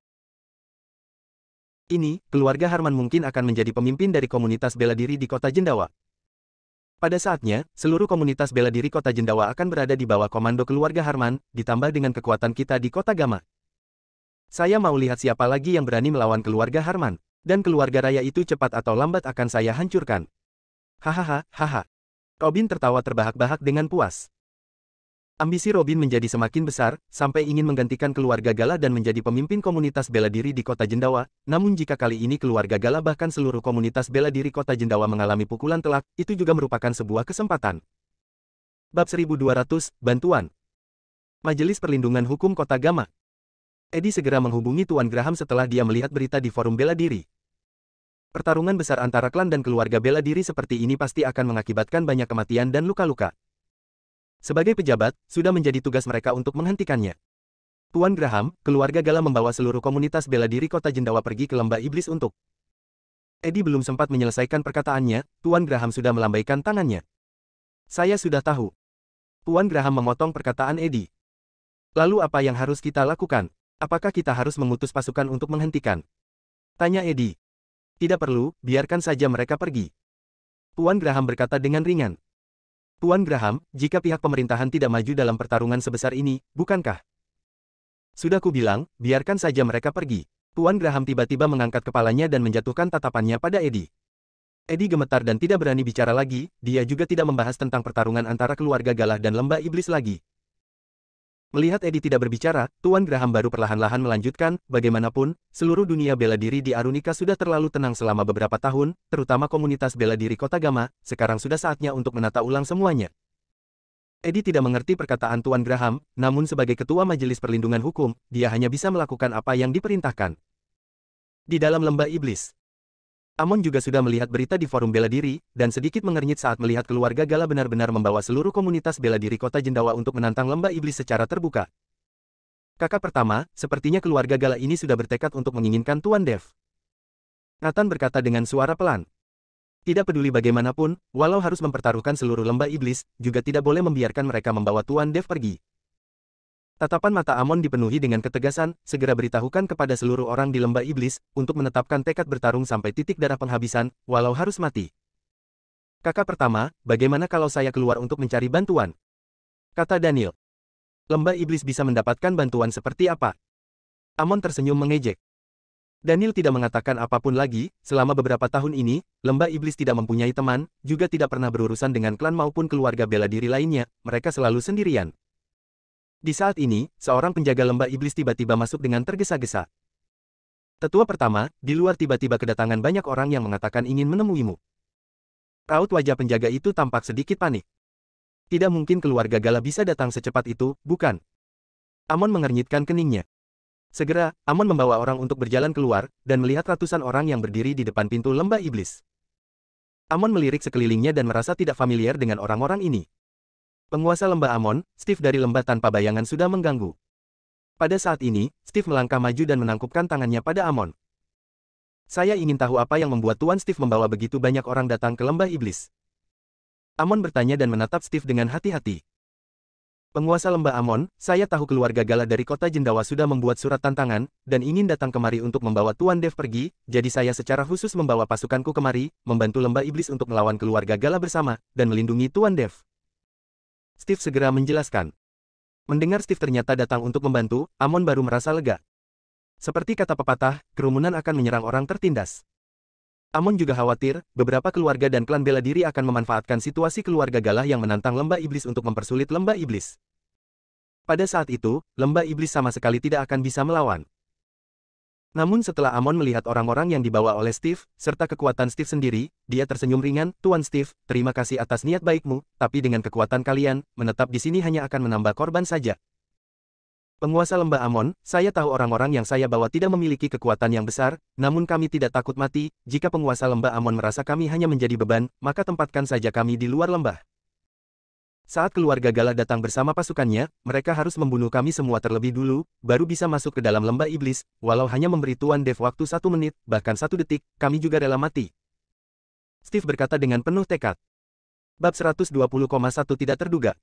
ini, keluarga Harman mungkin akan menjadi pemimpin dari komunitas bela diri di kota Jendawa. Pada saatnya, seluruh komunitas bela diri kota Jendawa akan berada di bawah komando keluarga Harman, ditambah dengan kekuatan kita di kota Gama. Saya mau lihat siapa lagi yang berani melawan keluarga Harman. Dan keluarga raya itu cepat atau lambat akan saya hancurkan. Hahaha, haha. Robin tertawa terbahak-bahak dengan puas. Ambisi Robin menjadi semakin besar, sampai ingin menggantikan keluarga Gala dan menjadi pemimpin komunitas bela diri di kota Jendawa. Namun jika kali ini keluarga Gala bahkan seluruh komunitas bela diri kota Jendawa mengalami pukulan telak, itu juga merupakan sebuah kesempatan. Bab 1200, Bantuan. Majelis Perlindungan Hukum Kota Gama. Eddie segera menghubungi Tuan Graham setelah dia melihat berita di forum bela diri. Pertarungan besar antara klan dan keluarga bela diri seperti ini pasti akan mengakibatkan banyak kematian dan luka-luka. Sebagai pejabat, sudah menjadi tugas mereka untuk menghentikannya. Tuan Graham, keluarga Gala membawa seluruh komunitas bela diri kota Jendawa pergi ke lembah iblis untuk. Eddie belum sempat menyelesaikan perkataannya, Tuan Graham sudah melambaikan tangannya. Saya sudah tahu. Tuan Graham memotong perkataan Eddie. Lalu apa yang harus kita lakukan? Apakah kita harus mengutus pasukan untuk menghentikan? Tanya Eddie. Tidak perlu, biarkan saja mereka pergi. Tuan Graham berkata dengan ringan. Tuan Graham, jika pihak pemerintahan tidak maju dalam pertarungan sebesar ini, bukankah? Sudah kubilang, biarkan saja mereka pergi. Tuan Graham tiba-tiba mengangkat kepalanya dan menjatuhkan tatapannya pada Eddie. Eddie gemetar dan tidak berani bicara lagi, dia juga tidak membahas tentang pertarungan antara keluarga Galah dan lembah iblis lagi. Melihat Eddie tidak berbicara, Tuan Graham baru perlahan-lahan melanjutkan, bagaimanapun, seluruh dunia bela diri di Arunika sudah terlalu tenang selama beberapa tahun, terutama komunitas bela diri kota Gama, sekarang sudah saatnya untuk menata ulang semuanya. Eddie tidak mengerti perkataan Tuan Graham, namun sebagai ketua Majelis Perlindungan Hukum, dia hanya bisa melakukan apa yang diperintahkan. Di dalam lembah iblis. Amon juga sudah melihat berita di forum bela diri, dan sedikit mengernyit saat melihat keluarga Gala benar-benar membawa seluruh komunitas bela diri kota Jendawa untuk menantang lembah iblis secara terbuka. Kakak pertama, sepertinya keluarga Gala ini sudah bertekad untuk menginginkan Tuan Dev. Nathan berkata dengan suara pelan. Tidak peduli bagaimanapun, walau harus mempertaruhkan seluruh lembah iblis, juga tidak boleh membiarkan mereka membawa Tuan Dev pergi. Tatapan mata Amon dipenuhi dengan ketegasan, segera beritahukan kepada seluruh orang di lembah iblis, untuk menetapkan tekad bertarung sampai titik darah penghabisan, walau harus mati. Kakak pertama, bagaimana kalau saya keluar untuk mencari bantuan? Kata Daniel. Lembah iblis bisa mendapatkan bantuan seperti apa? Amon tersenyum mengejek. Daniel tidak mengatakan apapun lagi, selama beberapa tahun ini, lembah iblis tidak mempunyai teman, juga tidak pernah berurusan dengan klan maupun keluarga bela diri lainnya, mereka selalu sendirian. Di saat ini, seorang penjaga lembah iblis tiba-tiba masuk dengan tergesa-gesa. Tetua pertama, di luar tiba-tiba kedatangan banyak orang yang mengatakan ingin menemuimu. Raut wajah penjaga itu tampak sedikit panik. Tidak mungkin keluarga Gala bisa datang secepat itu, bukan? Amon mengernyitkan keningnya. Segera, Amon membawa orang untuk berjalan keluar, dan melihat ratusan orang yang berdiri di depan pintu lembah iblis. Amon melirik sekelilingnya dan merasa tidak familiar dengan orang-orang ini. Penguasa lembah Amon, Steve dari lembah tanpa bayangan sudah mengganggu. Pada saat ini, Steve melangkah maju dan menangkupkan tangannya pada Amon. Saya ingin tahu apa yang membuat Tuan Steve membawa begitu banyak orang datang ke lembah iblis. Amon bertanya dan menatap Steve dengan hati-hati. Penguasa lembah Amon, saya tahu keluarga Gala dari kota Jendawa sudah membuat surat tantangan, dan ingin datang kemari untuk membawa Tuan Dev pergi, jadi saya secara khusus membawa pasukanku kemari, membantu lembah iblis untuk melawan keluarga Gala bersama, dan melindungi Tuan Dev. Steve segera menjelaskan. Mendengar Steve ternyata datang untuk membantu, Amon baru merasa lega. Seperti kata pepatah, kerumunan akan menyerang orang tertindas. Amon juga khawatir, beberapa keluarga dan klan bela diri akan memanfaatkan situasi keluarga Galah yang menantang lembah iblis untuk mempersulit lembah iblis. Pada saat itu, lembah iblis sama sekali tidak akan bisa melawan. Namun setelah Amon melihat orang-orang yang dibawa oleh Steve, serta kekuatan Steve sendiri, dia tersenyum ringan, Tuan Steve, terima kasih atas niat baikmu, tapi dengan kekuatan kalian, menetap di sini hanya akan menambah korban saja. Penguasa lembah Amon, saya tahu orang-orang yang saya bawa tidak memiliki kekuatan yang besar, namun kami tidak takut mati. Jika penguasa lembah Amon merasa kami hanya menjadi beban, maka tempatkan saja kami di luar lembah. Saat keluarga Gala datang bersama pasukannya, mereka harus membunuh kami semua terlebih dulu, baru bisa masuk ke dalam lembah iblis. Walau hanya memberi Tuan Dev waktu 1 menit, bahkan 1 detik, kami juga rela mati. Steve berkata dengan penuh tekad. Bab 120,1 tidak terduga.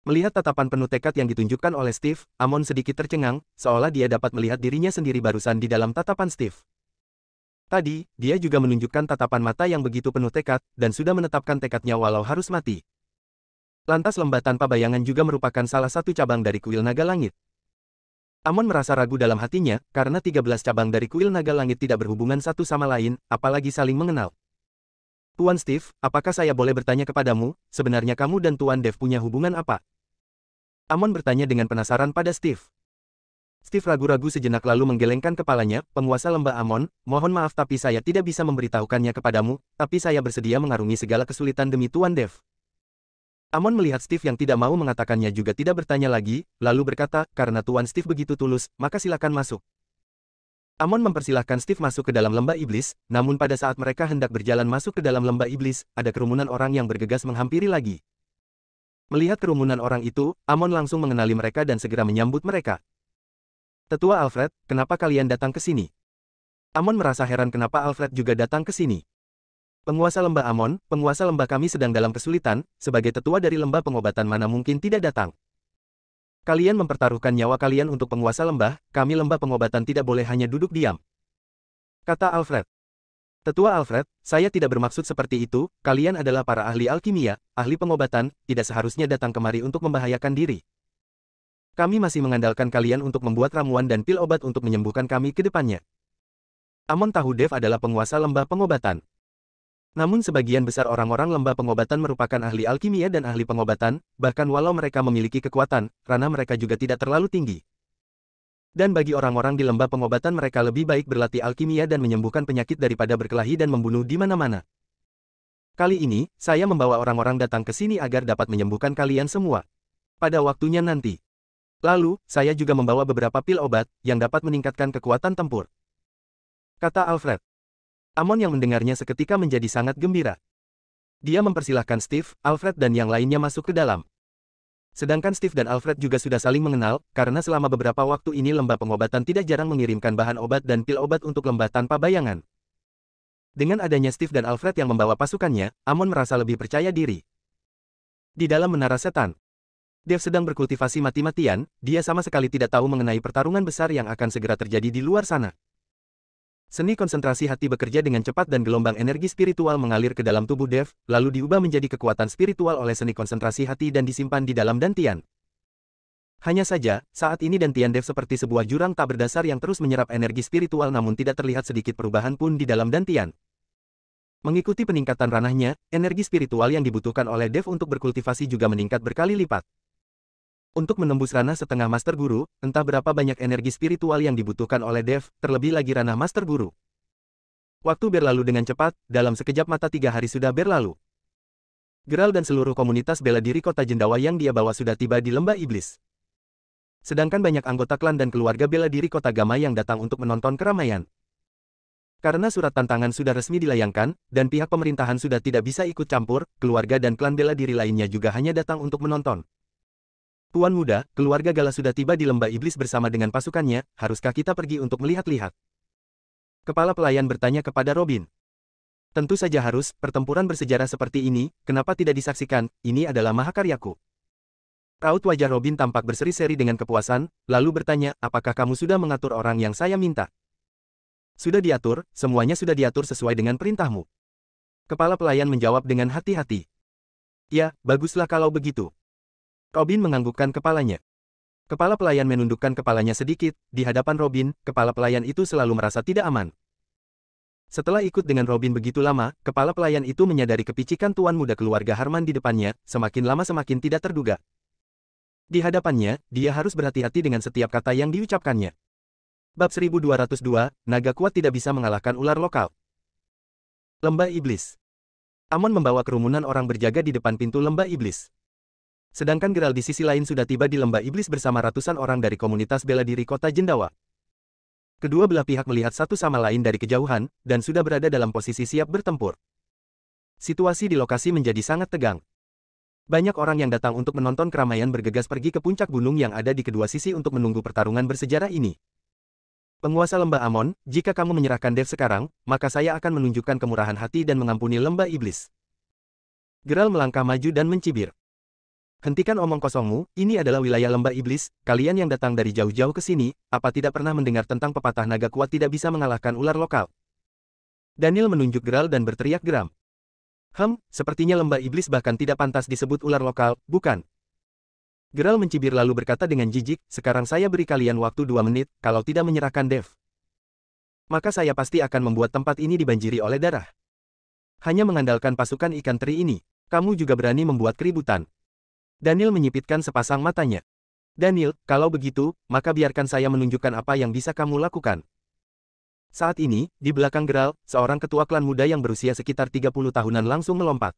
Melihat tatapan penuh tekad yang ditunjukkan oleh Steve, Amon sedikit tercengang, seolah dia dapat melihat dirinya sendiri barusan di dalam tatapan Steve. Tadi, dia juga menunjukkan tatapan mata yang begitu penuh tekad, dan sudah menetapkan tekadnya walau harus mati. Lantas lembah tanpa bayangan juga merupakan salah satu cabang dari kuil naga langit. Amon merasa ragu dalam hatinya, karena 13 cabang dari kuil naga langit tidak berhubungan satu sama lain, apalagi saling mengenal. Tuan Steve, apakah saya boleh bertanya kepadamu, sebenarnya kamu dan Tuan Dev punya hubungan apa? Amon bertanya dengan penasaran pada Steve. Steve ragu-ragu sejenak lalu menggelengkan kepalanya, penguasa lembah Amon, mohon maaf tapi saya tidak bisa memberitahukannya kepadamu, tapi saya bersedia mengarungi segala kesulitan demi Tuan Dev. Amon melihat Steve yang tidak mau mengatakannya juga tidak bertanya lagi, lalu berkata, karena Tuan Steve begitu tulus, maka silakan masuk. Amon mempersilahkan Steve masuk ke dalam lembah iblis, namun pada saat mereka hendak berjalan masuk ke dalam lembah iblis, ada kerumunan orang yang bergegas menghampiri lagi. Melihat kerumunan orang itu, Amon langsung mengenali mereka dan segera menyambut mereka. Tetua Alfred, kenapa kalian datang ke sini? Amon merasa heran kenapa Alfred juga datang ke sini. Penguasa lembah Amon, penguasa lembah kami sedang dalam kesulitan, sebagai tetua dari lembah pengobatan mana mungkin tidak datang. Kalian mempertaruhkan nyawa kalian untuk penguasa lembah, kami lembah pengobatan tidak boleh hanya duduk diam. Kata Alfred. Tetua Alfred, saya tidak bermaksud seperti itu, kalian adalah para ahli alkimia, ahli pengobatan, tidak seharusnya datang kemari untuk membahayakan diri. Kami masih mengandalkan kalian untuk membuat ramuan dan pil obat untuk menyembuhkan kami ke depannya. Amon tahu Dev adalah penguasa lembah pengobatan. Namun sebagian besar orang-orang lembah pengobatan merupakan ahli alkimia dan ahli pengobatan, bahkan walau mereka memiliki kekuatan, ranah mereka juga tidak terlalu tinggi. Dan bagi orang-orang di lembah pengobatan mereka lebih baik berlatih alkimia dan menyembuhkan penyakit daripada berkelahi dan membunuh di mana-mana. Kali ini, saya membawa orang-orang datang ke sini agar dapat menyembuhkan kalian semua. Pada waktunya nanti. Lalu, saya juga membawa beberapa pil obat, yang dapat meningkatkan kekuatan tempur. Kata Alfred. Amon yang mendengarnya seketika menjadi sangat gembira. Dia mempersilahkan Steve, Alfred dan yang lainnya masuk ke dalam. Sedangkan Steve dan Alfred juga sudah saling mengenal, karena selama beberapa waktu ini lembah pengobatan tidak jarang mengirimkan bahan obat dan pil obat untuk lembah tanpa bayangan. Dengan adanya Steve dan Alfred yang membawa pasukannya, Amon merasa lebih percaya diri. Di dalam menara setan, Dev sedang berkultivasi mati-matian, dia sama sekali tidak tahu mengenai pertarungan besar yang akan segera terjadi di luar sana. Seni konsentrasi hati bekerja dengan cepat dan gelombang energi spiritual mengalir ke dalam tubuh Dev, lalu diubah menjadi kekuatan spiritual oleh seni konsentrasi hati dan disimpan di dalam dantian. Hanya saja, saat ini dantian Dev seperti sebuah jurang tak berdasar yang terus menyerap energi spiritual namun tidak terlihat sedikit perubahan pun di dalam dantian. Mengikuti peningkatan ranahnya, energi spiritual yang dibutuhkan oleh Dev untuk berkultivasi juga meningkat berkali lipat. Untuk menembus ranah setengah Master Guru, entah berapa banyak energi spiritual yang dibutuhkan oleh Dev, terlebih lagi ranah Master Guru. Waktu berlalu dengan cepat, dalam sekejap mata 3 hari sudah berlalu. Geralt dan seluruh komunitas bela diri kota Jendawa yang dia bawa sudah tiba di lembah iblis. Sedangkan banyak anggota klan dan keluarga bela diri kota Gama yang datang untuk menonton keramaian. Karena surat tantangan sudah resmi dilayangkan, dan pihak pemerintahan sudah tidak bisa ikut campur, keluarga dan klan bela diri lainnya juga hanya datang untuk menonton. Tuan muda, keluarga Gala sudah tiba di lembah iblis bersama dengan pasukannya, haruskah kita pergi untuk melihat-lihat? Kepala pelayan bertanya kepada Robin. Tentu saja harus, pertempuran bersejarah seperti ini, kenapa tidak disaksikan, ini adalah mahakaryaku. Raut wajah Robin tampak berseri-seri dengan kepuasan, lalu bertanya, apakah kamu sudah mengatur orang yang saya minta? Sudah diatur, semuanya sudah diatur sesuai dengan perintahmu. Kepala pelayan menjawab dengan hati-hati. Ya, baguslah kalau begitu. Robin menganggukkan kepalanya. Kepala pelayan menundukkan kepalanya sedikit, di hadapan Robin, kepala pelayan itu selalu merasa tidak aman. Setelah ikut dengan Robin begitu lama, kepala pelayan itu menyadari kepicikan tuan muda keluarga Harman di depannya, semakin lama semakin tidak terduga. Di hadapannya, dia harus berhati-hati dengan setiap kata yang diucapkannya. Bab 1202, naga kuat tidak bisa mengalahkan ular lokal. Lembah Iblis. Amon membawa kerumunan orang berjaga di depan pintu lembah iblis. Sedangkan Geralt di sisi lain sudah tiba di lembah iblis bersama ratusan orang dari komunitas bela diri kota Jendawa. Kedua belah pihak melihat satu sama lain dari kejauhan, dan sudah berada dalam posisi siap bertempur. Situasi di lokasi menjadi sangat tegang. Banyak orang yang datang untuk menonton keramaian bergegas pergi ke puncak gunung yang ada di kedua sisi untuk menunggu pertarungan bersejarah ini. Penguasa lembah Amon, jika kamu menyerahkan Dev sekarang, maka saya akan menunjukkan kemurahan hati dan mengampuni lembah iblis. Geralt melangkah maju dan mencibir. Hentikan omong kosongmu, ini adalah wilayah lembah iblis, kalian yang datang dari jauh-jauh ke sini, apa tidak pernah mendengar tentang pepatah naga kuat tidak bisa mengalahkan ular lokal? Daniel menunjuk Geralt dan berteriak geram. Sepertinya lembah iblis bahkan tidak pantas disebut ular lokal, bukan? Geralt mencibir lalu berkata dengan jijik, sekarang saya beri kalian waktu 2 menit, kalau tidak menyerahkan Dev, maka saya pasti akan membuat tempat ini dibanjiri oleh darah. Hanya mengandalkan pasukan ikan teri ini, kamu juga berani membuat keributan. Daniel menyipitkan sepasang matanya. Daniel, kalau begitu, maka biarkan saya menunjukkan apa yang bisa kamu lakukan. Saat ini, di belakang Geralt, seorang ketua klan muda yang berusia sekitar 30 tahunan langsung melompat.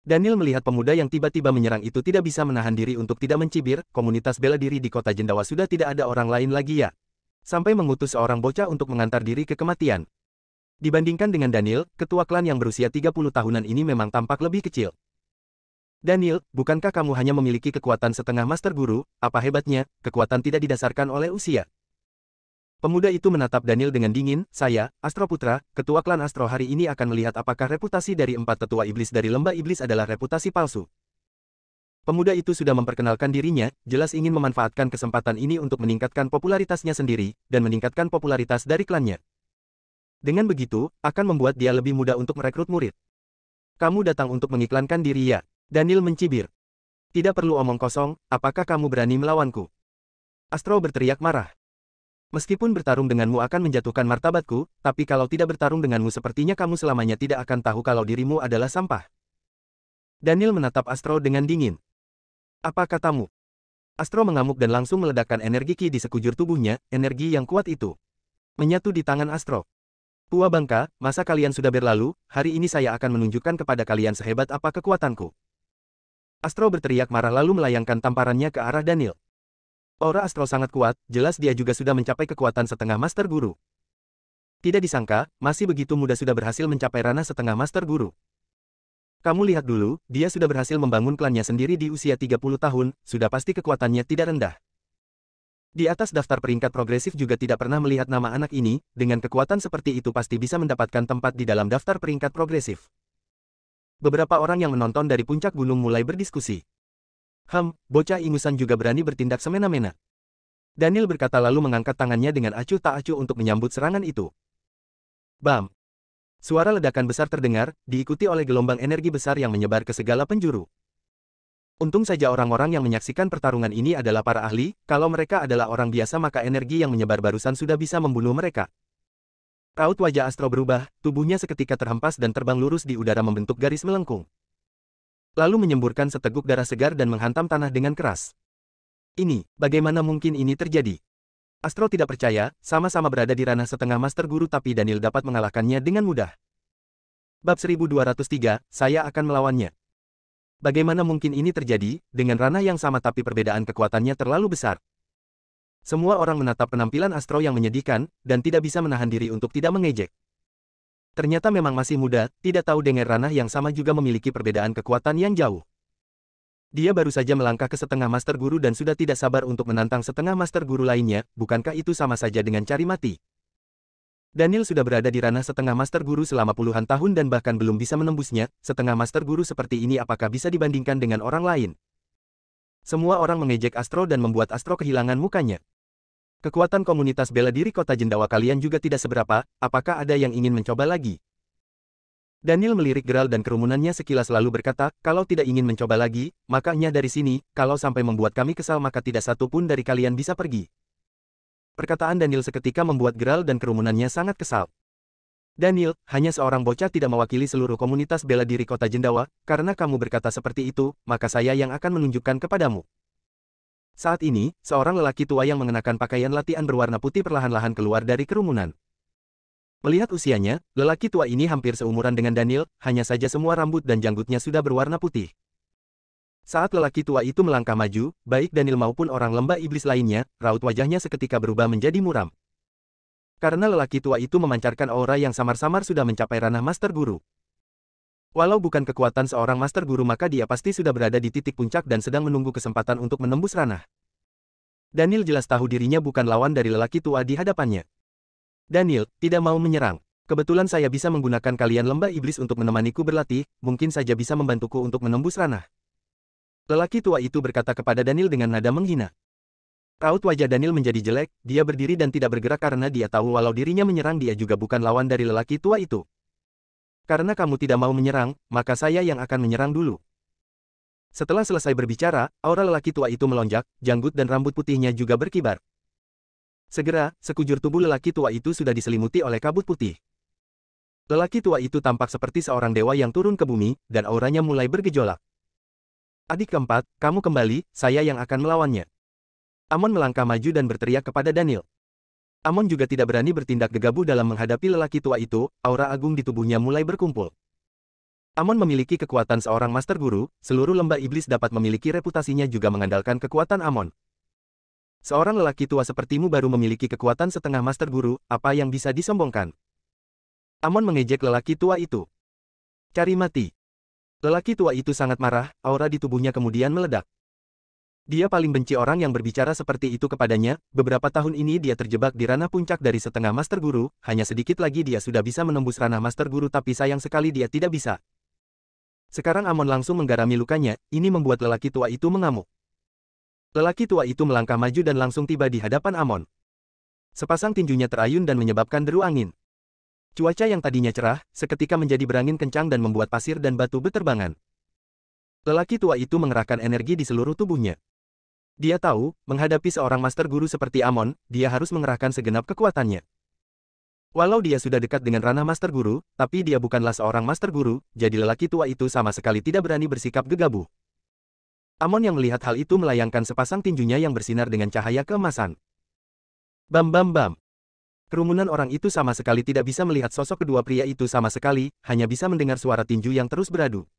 Daniel melihat pemuda yang tiba-tiba menyerang itu tidak bisa menahan diri untuk tidak mencibir, komunitas bela diri di kota Jendawa sudah tidak ada orang lain lagi ya. Sampai mengutus seorang bocah untuk mengantar diri ke kematian. Dibandingkan dengan Daniel, ketua klan yang berusia 30 tahunan ini memang tampak lebih kecil. Daniel, bukankah kamu hanya memiliki kekuatan setengah master guru, apa hebatnya, kekuatan tidak didasarkan oleh usia? Pemuda itu menatap Daniel dengan dingin, saya, Astro Putra, ketua klan Astro hari ini akan melihat apakah reputasi dari 4 tetua iblis dari lembah iblis adalah reputasi palsu. Pemuda itu sudah memperkenalkan dirinya, jelas ingin memanfaatkan kesempatan ini untuk meningkatkan popularitasnya sendiri, dan meningkatkan popularitas dari klannya. Dengan begitu, akan membuat dia lebih mudah untuk merekrut murid. Kamu datang untuk mengiklankan diri ya? Daniel mencibir. Tidak perlu omong kosong, apakah kamu berani melawanku? Astro berteriak marah. Meskipun bertarung denganmu akan menjatuhkan martabatku, tapi kalau tidak bertarung denganmu sepertinya kamu selamanya tidak akan tahu kalau dirimu adalah sampah. Daniel menatap Astro dengan dingin. Apa katamu? Astro mengamuk dan langsung meledakkan energi ki di sekujur tubuhnya, energi yang kuat itu menyatu di tangan Astro. Pua bangka, masa kalian sudah berlalu, hari ini saya akan menunjukkan kepada kalian sehebat apa kekuatanku. Astro berteriak marah lalu melayangkan tamparannya ke arah Daniel. Aura Astro sangat kuat, jelas dia juga sudah mencapai kekuatan setengah master guru. Tidak disangka, masih begitu mudah sudah berhasil mencapai ranah setengah master guru. Kamu lihat dulu, dia sudah berhasil membangun klannya sendiri di usia 30 tahun, sudah pasti kekuatannya tidak rendah. Di atas daftar peringkat progresif juga tidak pernah melihat nama anak ini, dengan kekuatan seperti itu pasti bisa mendapatkan tempat di dalam daftar peringkat progresif. Beberapa orang yang menonton dari puncak gunung mulai berdiskusi. Bocah ingusan juga berani bertindak semena-mena. Daniel berkata lalu mengangkat tangannya dengan acuh tak acuh untuk menyambut serangan itu. Bam! Suara ledakan besar terdengar, diikuti oleh gelombang energi besar yang menyebar ke segala penjuru. Untung saja orang-orang yang menyaksikan pertarungan ini adalah para ahli, kalau mereka adalah orang biasa maka energi yang menyebar barusan sudah bisa membunuh mereka. Raut wajah Astro berubah, tubuhnya seketika terhempas dan terbang lurus di udara membentuk garis melengkung. Lalu menyemburkan seteguk darah segar dan menghantam tanah dengan keras. Bagaimana mungkin ini terjadi? Astro tidak percaya, sama-sama berada di ranah setengah master guru tapi Daniel dapat mengalahkannya dengan mudah. Bab 1203, saya akan melawannya. Bagaimana mungkin ini terjadi, dengan ranah yang sama tapi perbedaan kekuatannya terlalu besar. Semua orang menatap penampilan Astro yang menyedihkan, dan tidak bisa menahan diri untuk tidak mengejek. Ternyata memang masih muda, tidak tahu dengan ranah yang sama juga memiliki perbedaan kekuatan yang jauh. Dia baru saja melangkah ke setengah master guru dan sudah tidak sabar untuk menantang setengah master guru lainnya, bukankah itu sama saja dengan cari mati? Daniel sudah berada di ranah setengah master guru selama puluhan tahun dan bahkan belum bisa menembusnya, setengah master guru seperti ini apakah bisa dibandingkan dengan orang lain? Semua orang mengejek Astro dan membuat Astro kehilangan mukanya. Kekuatan komunitas bela diri kota Jendawa kalian juga tidak seberapa, apakah ada yang ingin mencoba lagi? Daniel melirik Geralt dan kerumunannya sekilas lalu berkata, kalau tidak ingin mencoba lagi, makanya dari sini, kalau sampai membuat kami kesal maka tidak satu pun dari kalian bisa pergi. Perkataan Daniel seketika membuat Geralt dan kerumunannya sangat kesal. Daniel, hanya seorang bocah tidak mewakili seluruh komunitas bela diri kota Jendawa, karena kamu berkata seperti itu, maka saya yang akan menunjukkan kepadamu. Saat ini, seorang lelaki tua yang mengenakan pakaian latihan berwarna putih perlahan-lahan keluar dari kerumunan. Melihat usianya, lelaki tua ini hampir seumuran dengan Daniel, hanya saja semua rambut dan janggutnya sudah berwarna putih. Saat lelaki tua itu melangkah maju, baik Daniel maupun orang lembah iblis lainnya, raut wajahnya seketika berubah menjadi muram. Karena lelaki tua itu memancarkan aura yang samar-samar sudah mencapai ranah Master Guru. Walau bukan kekuatan seorang Master Guru maka dia pasti sudah berada di titik puncak dan sedang menunggu kesempatan untuk menembus ranah. Daniel jelas tahu dirinya bukan lawan dari lelaki tua di hadapannya. Daniel, tidak mau menyerang. Kebetulan saya bisa menggunakan kalian lembah iblis untuk menemaniku berlatih, mungkin saja bisa membantuku untuk menembus ranah. Lelaki tua itu berkata kepada Daniel dengan nada menghina. Raut wajah Daniel menjadi jelek, dia berdiri dan tidak bergerak karena dia tahu walau dirinya menyerang dia juga bukan lawan dari lelaki tua itu. Karena kamu tidak mau menyerang, maka saya yang akan menyerang dulu. Setelah selesai berbicara, aura lelaki tua itu melonjak, janggut dan rambut putihnya juga berkibar. Segera, sekujur tubuh lelaki tua itu sudah diselimuti oleh kabut putih. Lelaki tua itu tampak seperti seorang dewa yang turun ke bumi, dan auranya mulai bergejolak. Adik keempat, kamu kembali, saya yang akan melawannya. Amon melangkah maju dan berteriak kepada Daniel. Amon juga tidak berani bertindak gegabah dalam menghadapi lelaki tua itu, aura agung di tubuhnya mulai berkumpul. Amon memiliki kekuatan seorang Master Guru, seluruh lembah iblis dapat memiliki reputasinya juga mengandalkan kekuatan Amon. Seorang lelaki tua sepertimu baru memiliki kekuatan setengah Master Guru, apa yang bisa disombongkan? Amon mengejek lelaki tua itu. Cari mati. Lelaki tua itu sangat marah, aura di tubuhnya kemudian meledak. Dia paling benci orang yang berbicara seperti itu kepadanya, beberapa tahun ini dia terjebak di ranah puncak dari setengah Master Guru, hanya sedikit lagi dia sudah bisa menembus ranah Master Guru tapi sayang sekali dia tidak bisa. Sekarang Amon langsung menggarami lukanya, ini membuat lelaki tua itu mengamuk. Lelaki tua itu melangkah maju dan langsung tiba di hadapan Amon. Sepasang tinjunya terayun dan menyebabkan deru angin. Cuaca yang tadinya cerah, seketika menjadi berangin kencang dan membuat pasir dan batu beterbangan. Lelaki tua itu mengerahkan energi di seluruh tubuhnya. Dia tahu, menghadapi seorang Master Guru seperti Amon, dia harus mengerahkan segenap kekuatannya. Walau dia sudah dekat dengan ranah Master Guru, tapi dia bukanlah seorang Master Guru, jadi lelaki tua itu sama sekali tidak berani bersikap gegabah. Amon yang melihat hal itu melayangkan sepasang tinjunya yang bersinar dengan cahaya keemasan. Bam bam bam. Kerumunan orang itu sama sekali tidak bisa melihat sosok kedua pria itu sama sekali, hanya bisa mendengar suara tinju yang terus beradu.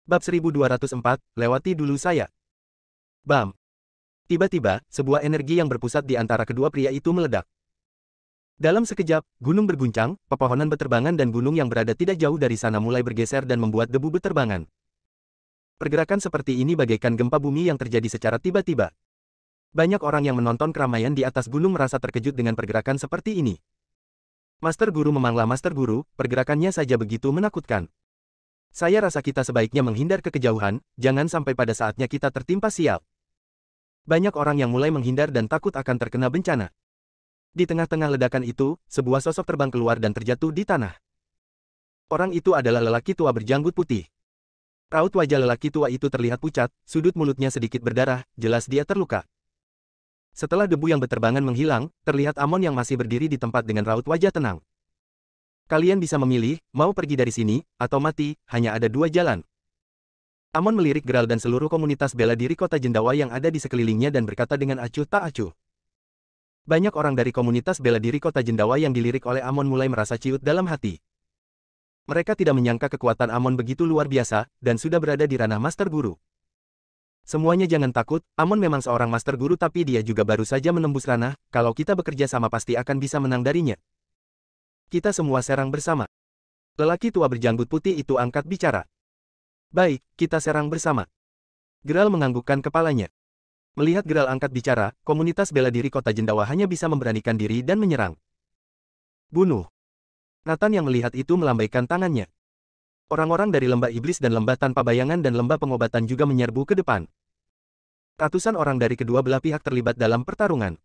Bab 1204, lewati dulu saya. Bam. Tiba-tiba, sebuah energi yang berpusat di antara kedua pria itu meledak. Dalam sekejap, gunung berguncang, pepohonan beterbangan dan gunung yang berada tidak jauh dari sana mulai bergeser dan membuat debu beterbangan. Pergerakan seperti ini bagaikan gempa bumi yang terjadi secara tiba-tiba. Banyak orang yang menonton keramaian di atas gunung merasa terkejut dengan pergerakan seperti ini. Master Guru memanglah Master Guru, pergerakannya saja begitu menakutkan. Saya rasa kita sebaiknya menghindar ke kejauhan, jangan sampai pada saatnya kita tertimpa sial. Banyak orang yang mulai menghindar dan takut akan terkena bencana. Di tengah-tengah ledakan itu, sebuah sosok terbang keluar dan terjatuh di tanah. Orang itu adalah lelaki tua berjanggut putih. Raut wajah lelaki tua itu terlihat pucat, sudut mulutnya sedikit berdarah, jelas dia terluka. Setelah debu yang beterbangan menghilang, terlihat Amon yang masih berdiri di tempat dengan raut wajah tenang. Kalian bisa memilih, mau pergi dari sini, atau mati, hanya ada dua jalan. Amon melirik Graal dan seluruh komunitas bela diri kota Jendawa yang ada di sekelilingnya dan berkata dengan acuh tak acuh. Banyak orang dari komunitas bela diri kota Jendawa yang dilirik oleh Amon mulai merasa ciut dalam hati. Mereka tidak menyangka kekuatan Amon begitu luar biasa, dan sudah berada di ranah Master Guru. Semuanya jangan takut, Amon memang seorang Master Guru tapi dia juga baru saja menembus ranah, kalau kita bekerja sama pasti akan bisa menang darinya. Kita semua serang bersama. Lelaki tua berjanggut putih itu angkat bicara. Baik, kita serang bersama. Graal menganggukkan kepalanya. Melihat Graal angkat bicara, komunitas bela diri kota Jendawa hanya bisa memberanikan diri dan menyerang. Bunuh. Nathan yang melihat itu melambaikan tangannya. Orang-orang dari lembah iblis dan lembah tanpa bayangan dan lembah pengobatan juga menyerbu ke depan. Ratusan orang dari kedua belah pihak terlibat dalam pertarungan.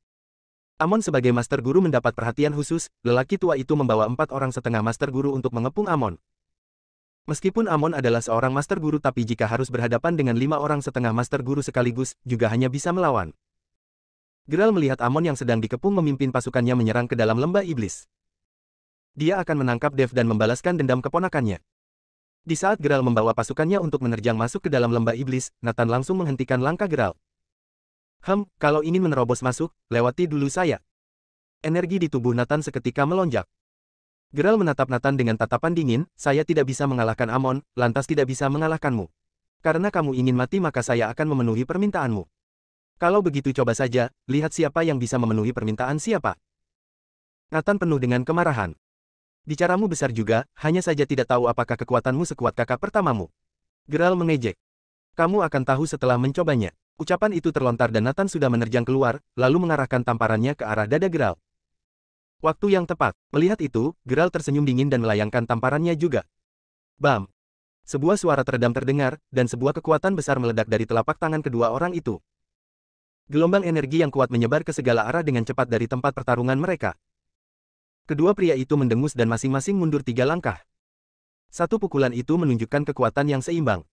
Amon sebagai Master Guru mendapat perhatian khusus, lelaki tua itu membawa 4 orang setengah Master Guru untuk mengepung Amon. Meskipun Amon adalah seorang Master Guru tapi jika harus berhadapan dengan 5 orang setengah Master Guru sekaligus, juga hanya bisa melawan. Graal melihat Amon yang sedang dikepung memimpin pasukannya menyerang ke dalam lembah iblis. Dia akan menangkap Dev dan membalaskan dendam keponakannya. Di saat Graal membawa pasukannya untuk menerjang masuk ke dalam lembah iblis, Nathan langsung menghentikan langkah Graal. Kalau ingin menerobos masuk, lewati dulu saya. Energi di tubuh Nathan seketika melonjak. Graal menatap Nathan dengan tatapan dingin, saya tidak bisa mengalahkan Amon, lantas tidak bisa mengalahkanmu. Karena kamu ingin mati maka saya akan memenuhi permintaanmu. Kalau begitu coba saja, lihat siapa yang bisa memenuhi permintaan siapa. Nathan penuh dengan kemarahan. Bicaramu besar juga, hanya saja tidak tahu apakah kekuatanmu sekuat kakak pertamamu. Geralt mengejek. Kamu akan tahu setelah mencobanya. Ucapan itu terlontar dan Nathan sudah menerjang keluar, lalu mengarahkan tamparannya ke arah dada Geralt. Waktu yang tepat. Melihat itu, Geralt tersenyum dingin dan melayangkan tamparannya juga. Bam! Sebuah suara teredam terdengar, dan sebuah kekuatan besar meledak dari telapak tangan kedua orang itu. Gelombang energi yang kuat menyebar ke segala arah dengan cepat dari tempat pertarungan mereka. Kedua pria itu mendengus dan masing-masing mundur 3 langkah. Satu pukulan itu menunjukkan kekuatan yang seimbang.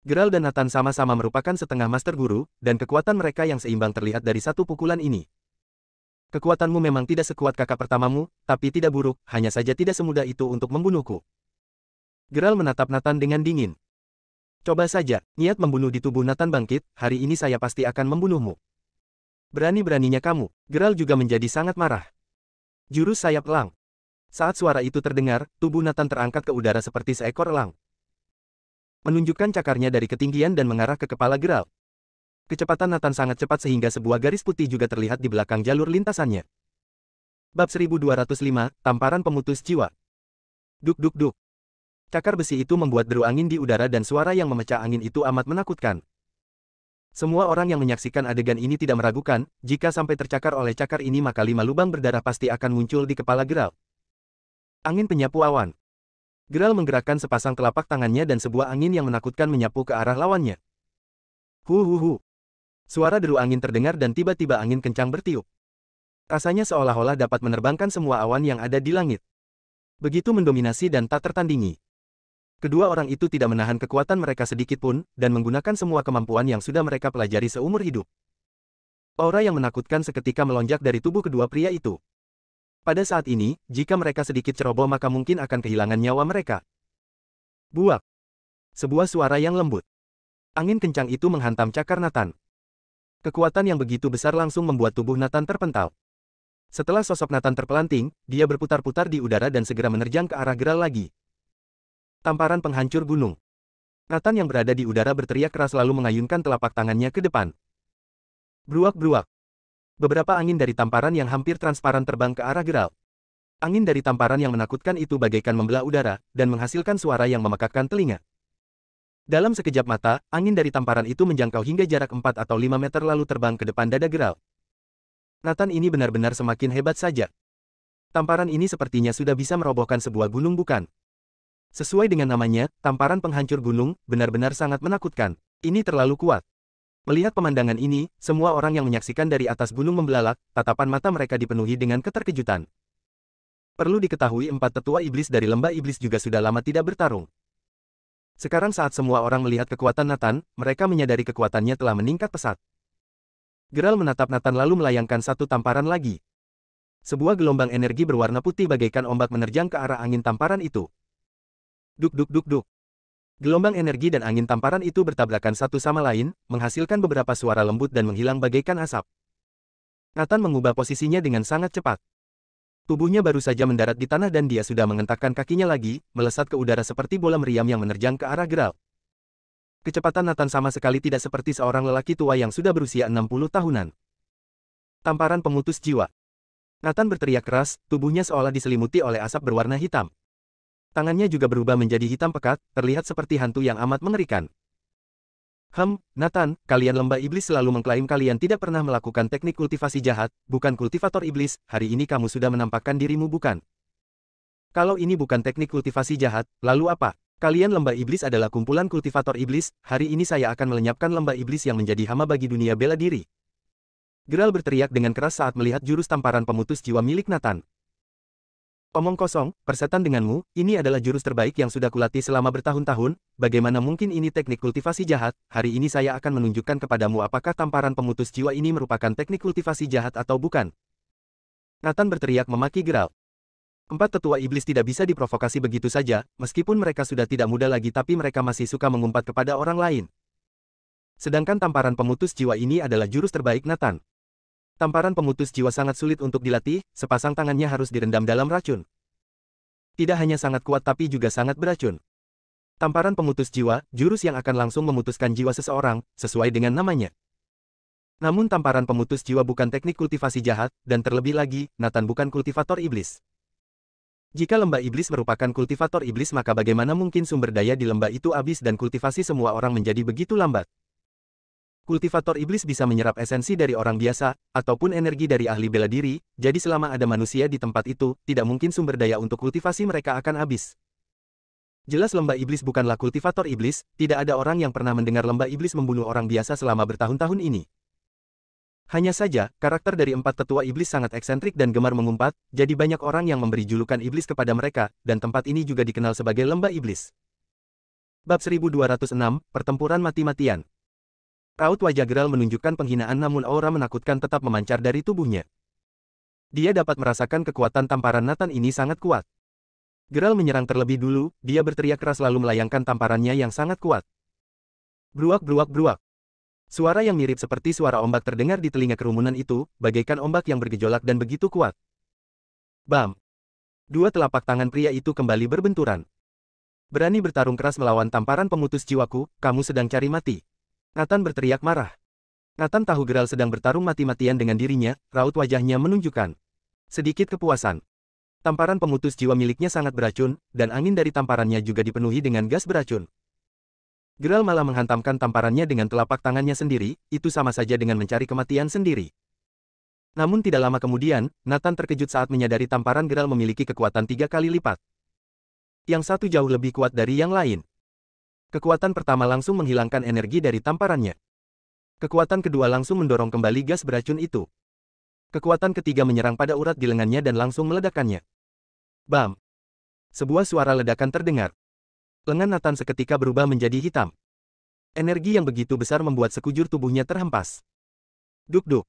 Geralt dan Nathan sama-sama merupakan setengah master guru, dan kekuatan mereka yang seimbang terlihat dari satu pukulan ini. Kekuatanmu memang tidak sekuat kakak pertamamu, tapi tidak buruk, hanya saja tidak semudah itu untuk membunuhku. Geralt menatap Nathan dengan dingin. Coba saja, niat membunuh di tubuh Nathan bangkit, hari ini saya pasti akan membunuhmu. Berani-beraninya kamu. Geralt juga menjadi sangat marah. Jurus sayap elang. Saat suara itu terdengar, tubuh Nathan terangkat ke udara seperti seekor elang. Menunjukkan cakarnya dari ketinggian dan mengarah ke kepala Geralt. Kecepatan Nathan sangat cepat sehingga sebuah garis putih juga terlihat di belakang jalur lintasannya. Bab 1205, Tamparan Pemutus Jiwa. Duk duk duk. Cakar besi itu membuat deru angin di udara dan suara yang memecah angin itu amat menakutkan. Semua orang yang menyaksikan adegan ini tidak meragukan, jika sampai tercakar oleh cakar ini maka 5 lubang berdarah pasti akan muncul di kepala Geralt. Angin penyapu awan. Geralt menggerakkan sepasang telapak tangannya dan sebuah angin yang menakutkan menyapu ke arah lawannya. Hu. Suara deru angin terdengar dan tiba-tiba angin kencang bertiup. Rasanya seolah-olah dapat menerbangkan semua awan yang ada di langit. Begitu mendominasi dan tak tertandingi. Kedua orang itu tidak menahan kekuatan mereka sedikit pun, dan menggunakan semua kemampuan yang sudah mereka pelajari seumur hidup. Aura yang menakutkan seketika melonjak dari tubuh kedua pria itu. Pada saat ini, jika mereka sedikit ceroboh maka mungkin akan kehilangan nyawa mereka. Buak! Sebuah suara yang lembut. Angin kencang itu menghantam cakar Nathan. Kekuatan yang begitu besar langsung membuat tubuh Nathan terpental. Setelah sosok Nathan terpelanting, dia berputar-putar di udara dan segera menerjang ke arah Geralt lagi. Tamparan penghancur gunung. Nathan yang berada di udara berteriak keras lalu mengayunkan telapak tangannya ke depan. Bruak-bruak. Beberapa angin dari tamparan yang hampir transparan terbang ke arah Geralt. Angin dari tamparan yang menakutkan itu bagaikan membelah udara, dan menghasilkan suara yang memekakkan telinga. Dalam sekejap mata, angin dari tamparan itu menjangkau hingga jarak 4 atau 5 meter lalu terbang ke depan dada Geralt. Nathan ini benar-benar semakin hebat saja. Tamparan ini sepertinya sudah bisa merobohkan sebuah gunung bukan? Sesuai dengan namanya, tamparan penghancur gunung, benar-benar sangat menakutkan. Ini terlalu kuat. Melihat pemandangan ini, semua orang yang menyaksikan dari atas gunung membelalak, tatapan mata mereka dipenuhi dengan keterkejutan. Perlu diketahui 4 tetua iblis dari lembah iblis juga sudah lama tidak bertarung. Sekarang saat semua orang melihat kekuatan Nathan, mereka menyadari kekuatannya telah meningkat pesat. Geralt menatap Nathan lalu melayangkan satu tamparan lagi. Sebuah gelombang energi berwarna putih bagaikan ombak menerjang ke arah angin tamparan itu. Duk duk duk duk. Gelombang energi dan angin tamparan itu bertabrakan satu sama lain, menghasilkan beberapa suara lembut dan menghilang bagaikan asap. Nathan mengubah posisinya dengan sangat cepat. Tubuhnya baru saja mendarat di tanah dan dia sudah mengentakkan kakinya lagi, melesat ke udara seperti bola meriam yang menerjang ke arah Geralt. Kecepatan Nathan sama sekali tidak seperti seorang lelaki tua yang sudah berusia 60 tahunan. Tamparan pemutus jiwa. Nathan berteriak keras, tubuhnya seolah diselimuti oleh asap berwarna hitam. Tangannya juga berubah menjadi hitam pekat, terlihat seperti hantu yang amat mengerikan. Nathan, kalian lembah iblis selalu mengklaim kalian tidak pernah melakukan teknik kultivasi jahat, bukan kultivator iblis, hari ini kamu sudah menampakkan dirimu bukan? Kalau ini bukan teknik kultivasi jahat, lalu apa? Kalian lembah iblis adalah kumpulan kultivator iblis, hari ini saya akan melenyapkan lembah iblis yang menjadi hama bagi dunia bela diri. Geralt berteriak dengan keras saat melihat jurus tamparan pemutus jiwa milik Nathan. Omong kosong, persetan denganmu, ini adalah jurus terbaik yang sudah kulatih selama bertahun-tahun, bagaimana mungkin ini teknik kultivasi jahat, hari ini saya akan menunjukkan kepadamu apakah tamparan pemutus jiwa ini merupakan teknik kultivasi jahat atau bukan. Nathan berteriak memaki Geralt. 4 tetua iblis tidak bisa diprovokasi begitu saja, meskipun mereka sudah tidak muda lagi tapi mereka masih suka mengumpat kepada orang lain. Sedangkan tamparan pemutus jiwa ini adalah jurus terbaik Nathan. Tamparan pemutus jiwa sangat sulit untuk dilatih, sepasang tangannya harus direndam dalam racun. Tidak hanya sangat kuat tapi juga sangat beracun. Tamparan pemutus jiwa, jurus yang akan langsung memutuskan jiwa seseorang, sesuai dengan namanya. Namun tamparan pemutus jiwa bukan teknik kultivasi jahat, dan terlebih lagi, Nathan bukan kultivator iblis. Jika lembah iblis merupakan kultivator iblis maka bagaimana mungkin sumber daya di lembah itu habis dan kultivasi semua orang menjadi begitu lambat? Kultivator iblis bisa menyerap esensi dari orang biasa, ataupun energi dari ahli bela diri, jadi selama ada manusia di tempat itu, tidak mungkin sumber daya untuk kultivasi mereka akan habis. Jelas lembah iblis bukanlah kultivator iblis, tidak ada orang yang pernah mendengar lembah iblis membunuh orang biasa selama bertahun-tahun ini. Hanya saja, karakter dari 4 tetua iblis sangat eksentrik dan gemar mengumpat, jadi banyak orang yang memberi julukan iblis kepada mereka, dan tempat ini juga dikenal sebagai lembah iblis. Bab 1206, Pertempuran Mati-Matian. Raut wajah Geralt menunjukkan penghinaan namun aura menakutkan tetap memancar dari tubuhnya. Dia dapat merasakan kekuatan tamparan Nathan ini sangat kuat. Geralt menyerang terlebih dulu, dia berteriak keras lalu melayangkan tamparannya yang sangat kuat. Bruak bruak bruak. Suara yang mirip seperti suara ombak terdengar di telinga kerumunan itu, bagaikan ombak yang bergejolak dan begitu kuat. Bam! 2 telapak tangan pria itu kembali berbenturan. Berani bertarung keras melawan tamparan pemutus jiwaku, kamu sedang cari mati. Nathan berteriak marah. Nathan tahu Geralt sedang bertarung mati-matian dengan dirinya, raut wajahnya menunjukkan sedikit kepuasan. Tamparan pemutus jiwa miliknya sangat beracun, dan angin dari tamparannya juga dipenuhi dengan gas beracun. Geralt malah menghantamkan tamparannya dengan telapak tangannya sendiri, itu sama saja dengan mencari kematian sendiri. Namun tidak lama kemudian, Nathan terkejut saat menyadari tamparan Geralt memiliki kekuatan 3 kali lipat. Yang satu jauh lebih kuat dari yang lain. Kekuatan pertama langsung menghilangkan energi dari tamparannya. Kekuatan kedua langsung mendorong kembali gas beracun itu. Kekuatan ketiga menyerang pada urat di lengannya dan langsung meledakkannya. Bam! Sebuah suara ledakan terdengar. Lengan Nathan seketika berubah menjadi hitam. Energi yang begitu besar membuat sekujur tubuhnya terhempas. Duk-duk.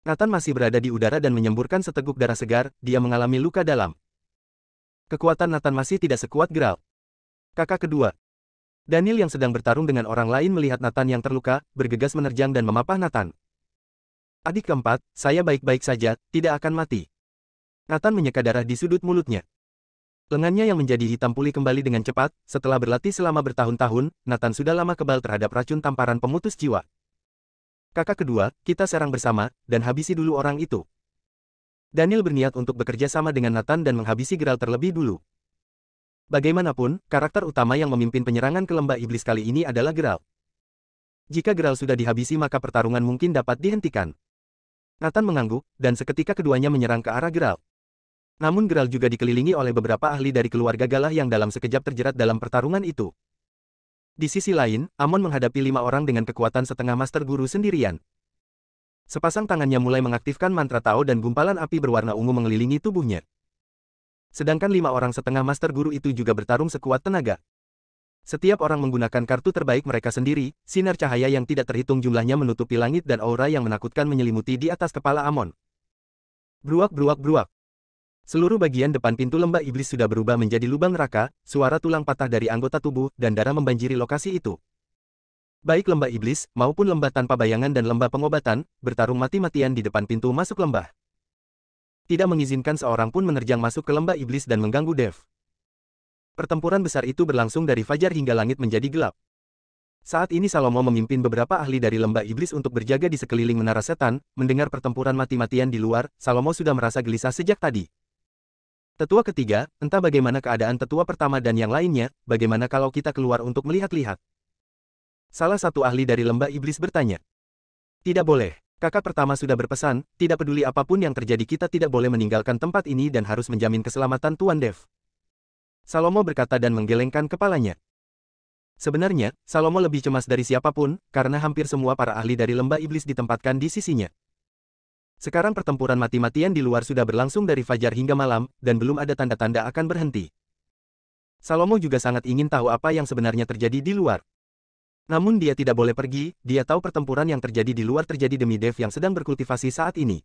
Nathan masih berada di udara dan menyemburkan seteguk darah segar, dia mengalami luka dalam. Kekuatan Nathan masih tidak sekuat Geralt. Kakak kedua. Daniel yang sedang bertarung dengan orang lain melihat Nathan yang terluka, bergegas menerjang dan memapah Nathan. Adik keempat, saya baik-baik saja, tidak akan mati. Nathan menyeka darah di sudut mulutnya. Lengannya yang menjadi hitam pulih kembali dengan cepat, setelah berlatih selama bertahun-tahun, Nathan sudah lama kebal terhadap racun tamparan pemutus jiwa. Kakak kedua, kita serang bersama, dan habisi dulu orang itu. Daniel berniat untuk bekerja sama dengan Nathan dan menghabisi Geralt terlebih dulu. Bagaimanapun, karakter utama yang memimpin penyerangan ke lembah iblis kali ini adalah Geralt. Jika Geralt sudah dihabisi maka pertarungan mungkin dapat dihentikan. Nathan mengangguk, dan seketika keduanya menyerang ke arah Geralt. Namun Geralt juga dikelilingi oleh beberapa ahli dari keluarga Galah yang dalam sekejap terjerat dalam pertarungan itu. Di sisi lain, Amon menghadapi 5 orang dengan kekuatan setengah master guru sendirian. Sepasang tangannya mulai mengaktifkan mantra Tao dan gumpalan api berwarna ungu mengelilingi tubuhnya. Sedangkan 5 orang setengah master guru itu juga bertarung sekuat tenaga. Setiap orang menggunakan kartu terbaik mereka sendiri, sinar cahaya yang tidak terhitung jumlahnya menutupi langit dan aura yang menakutkan menyelimuti di atas kepala Amon. Bruak bruak bruak. Seluruh bagian depan pintu lembah iblis sudah berubah menjadi lubang neraka, suara tulang patah dari anggota tubuh, dan darah membanjiri lokasi itu. Baik lembah iblis, maupun lembah tanpa bayangan dan lembah pengobatan, bertarung mati-matian di depan pintu masuk lembah. Tidak mengizinkan seorang pun menerjang masuk ke lembah iblis dan mengganggu Dev. Pertempuran besar itu berlangsung dari fajar hingga langit menjadi gelap. Saat ini Salomo memimpin beberapa ahli dari lembah iblis untuk berjaga di sekeliling menara setan, mendengar pertempuran mati-matian di luar, Salomo sudah merasa gelisah sejak tadi. Tetua ketiga, entah bagaimana keadaan tetua pertama dan yang lainnya, bagaimana kalau kita keluar untuk melihat-lihat? Salah satu ahli dari lembah iblis bertanya. Tidak boleh, kakak pertama sudah berpesan, tidak peduli apapun yang terjadi kita tidak boleh meninggalkan tempat ini dan harus menjamin keselamatan Tuan Dev. Salomo berkata dan menggelengkan kepalanya. Sebenarnya, Salomo lebih cemas dari siapapun, karena hampir semua para ahli dari lembah iblis ditempatkan di sisinya. Sekarang pertempuran mati-matian di luar sudah berlangsung dari fajar hingga malam, dan belum ada tanda-tanda akan berhenti. Salomo juga sangat ingin tahu apa yang sebenarnya terjadi di luar. Namun dia tidak boleh pergi, dia tahu pertempuran yang terjadi di luar terjadi demi Dev yang sedang berkultivasi saat ini.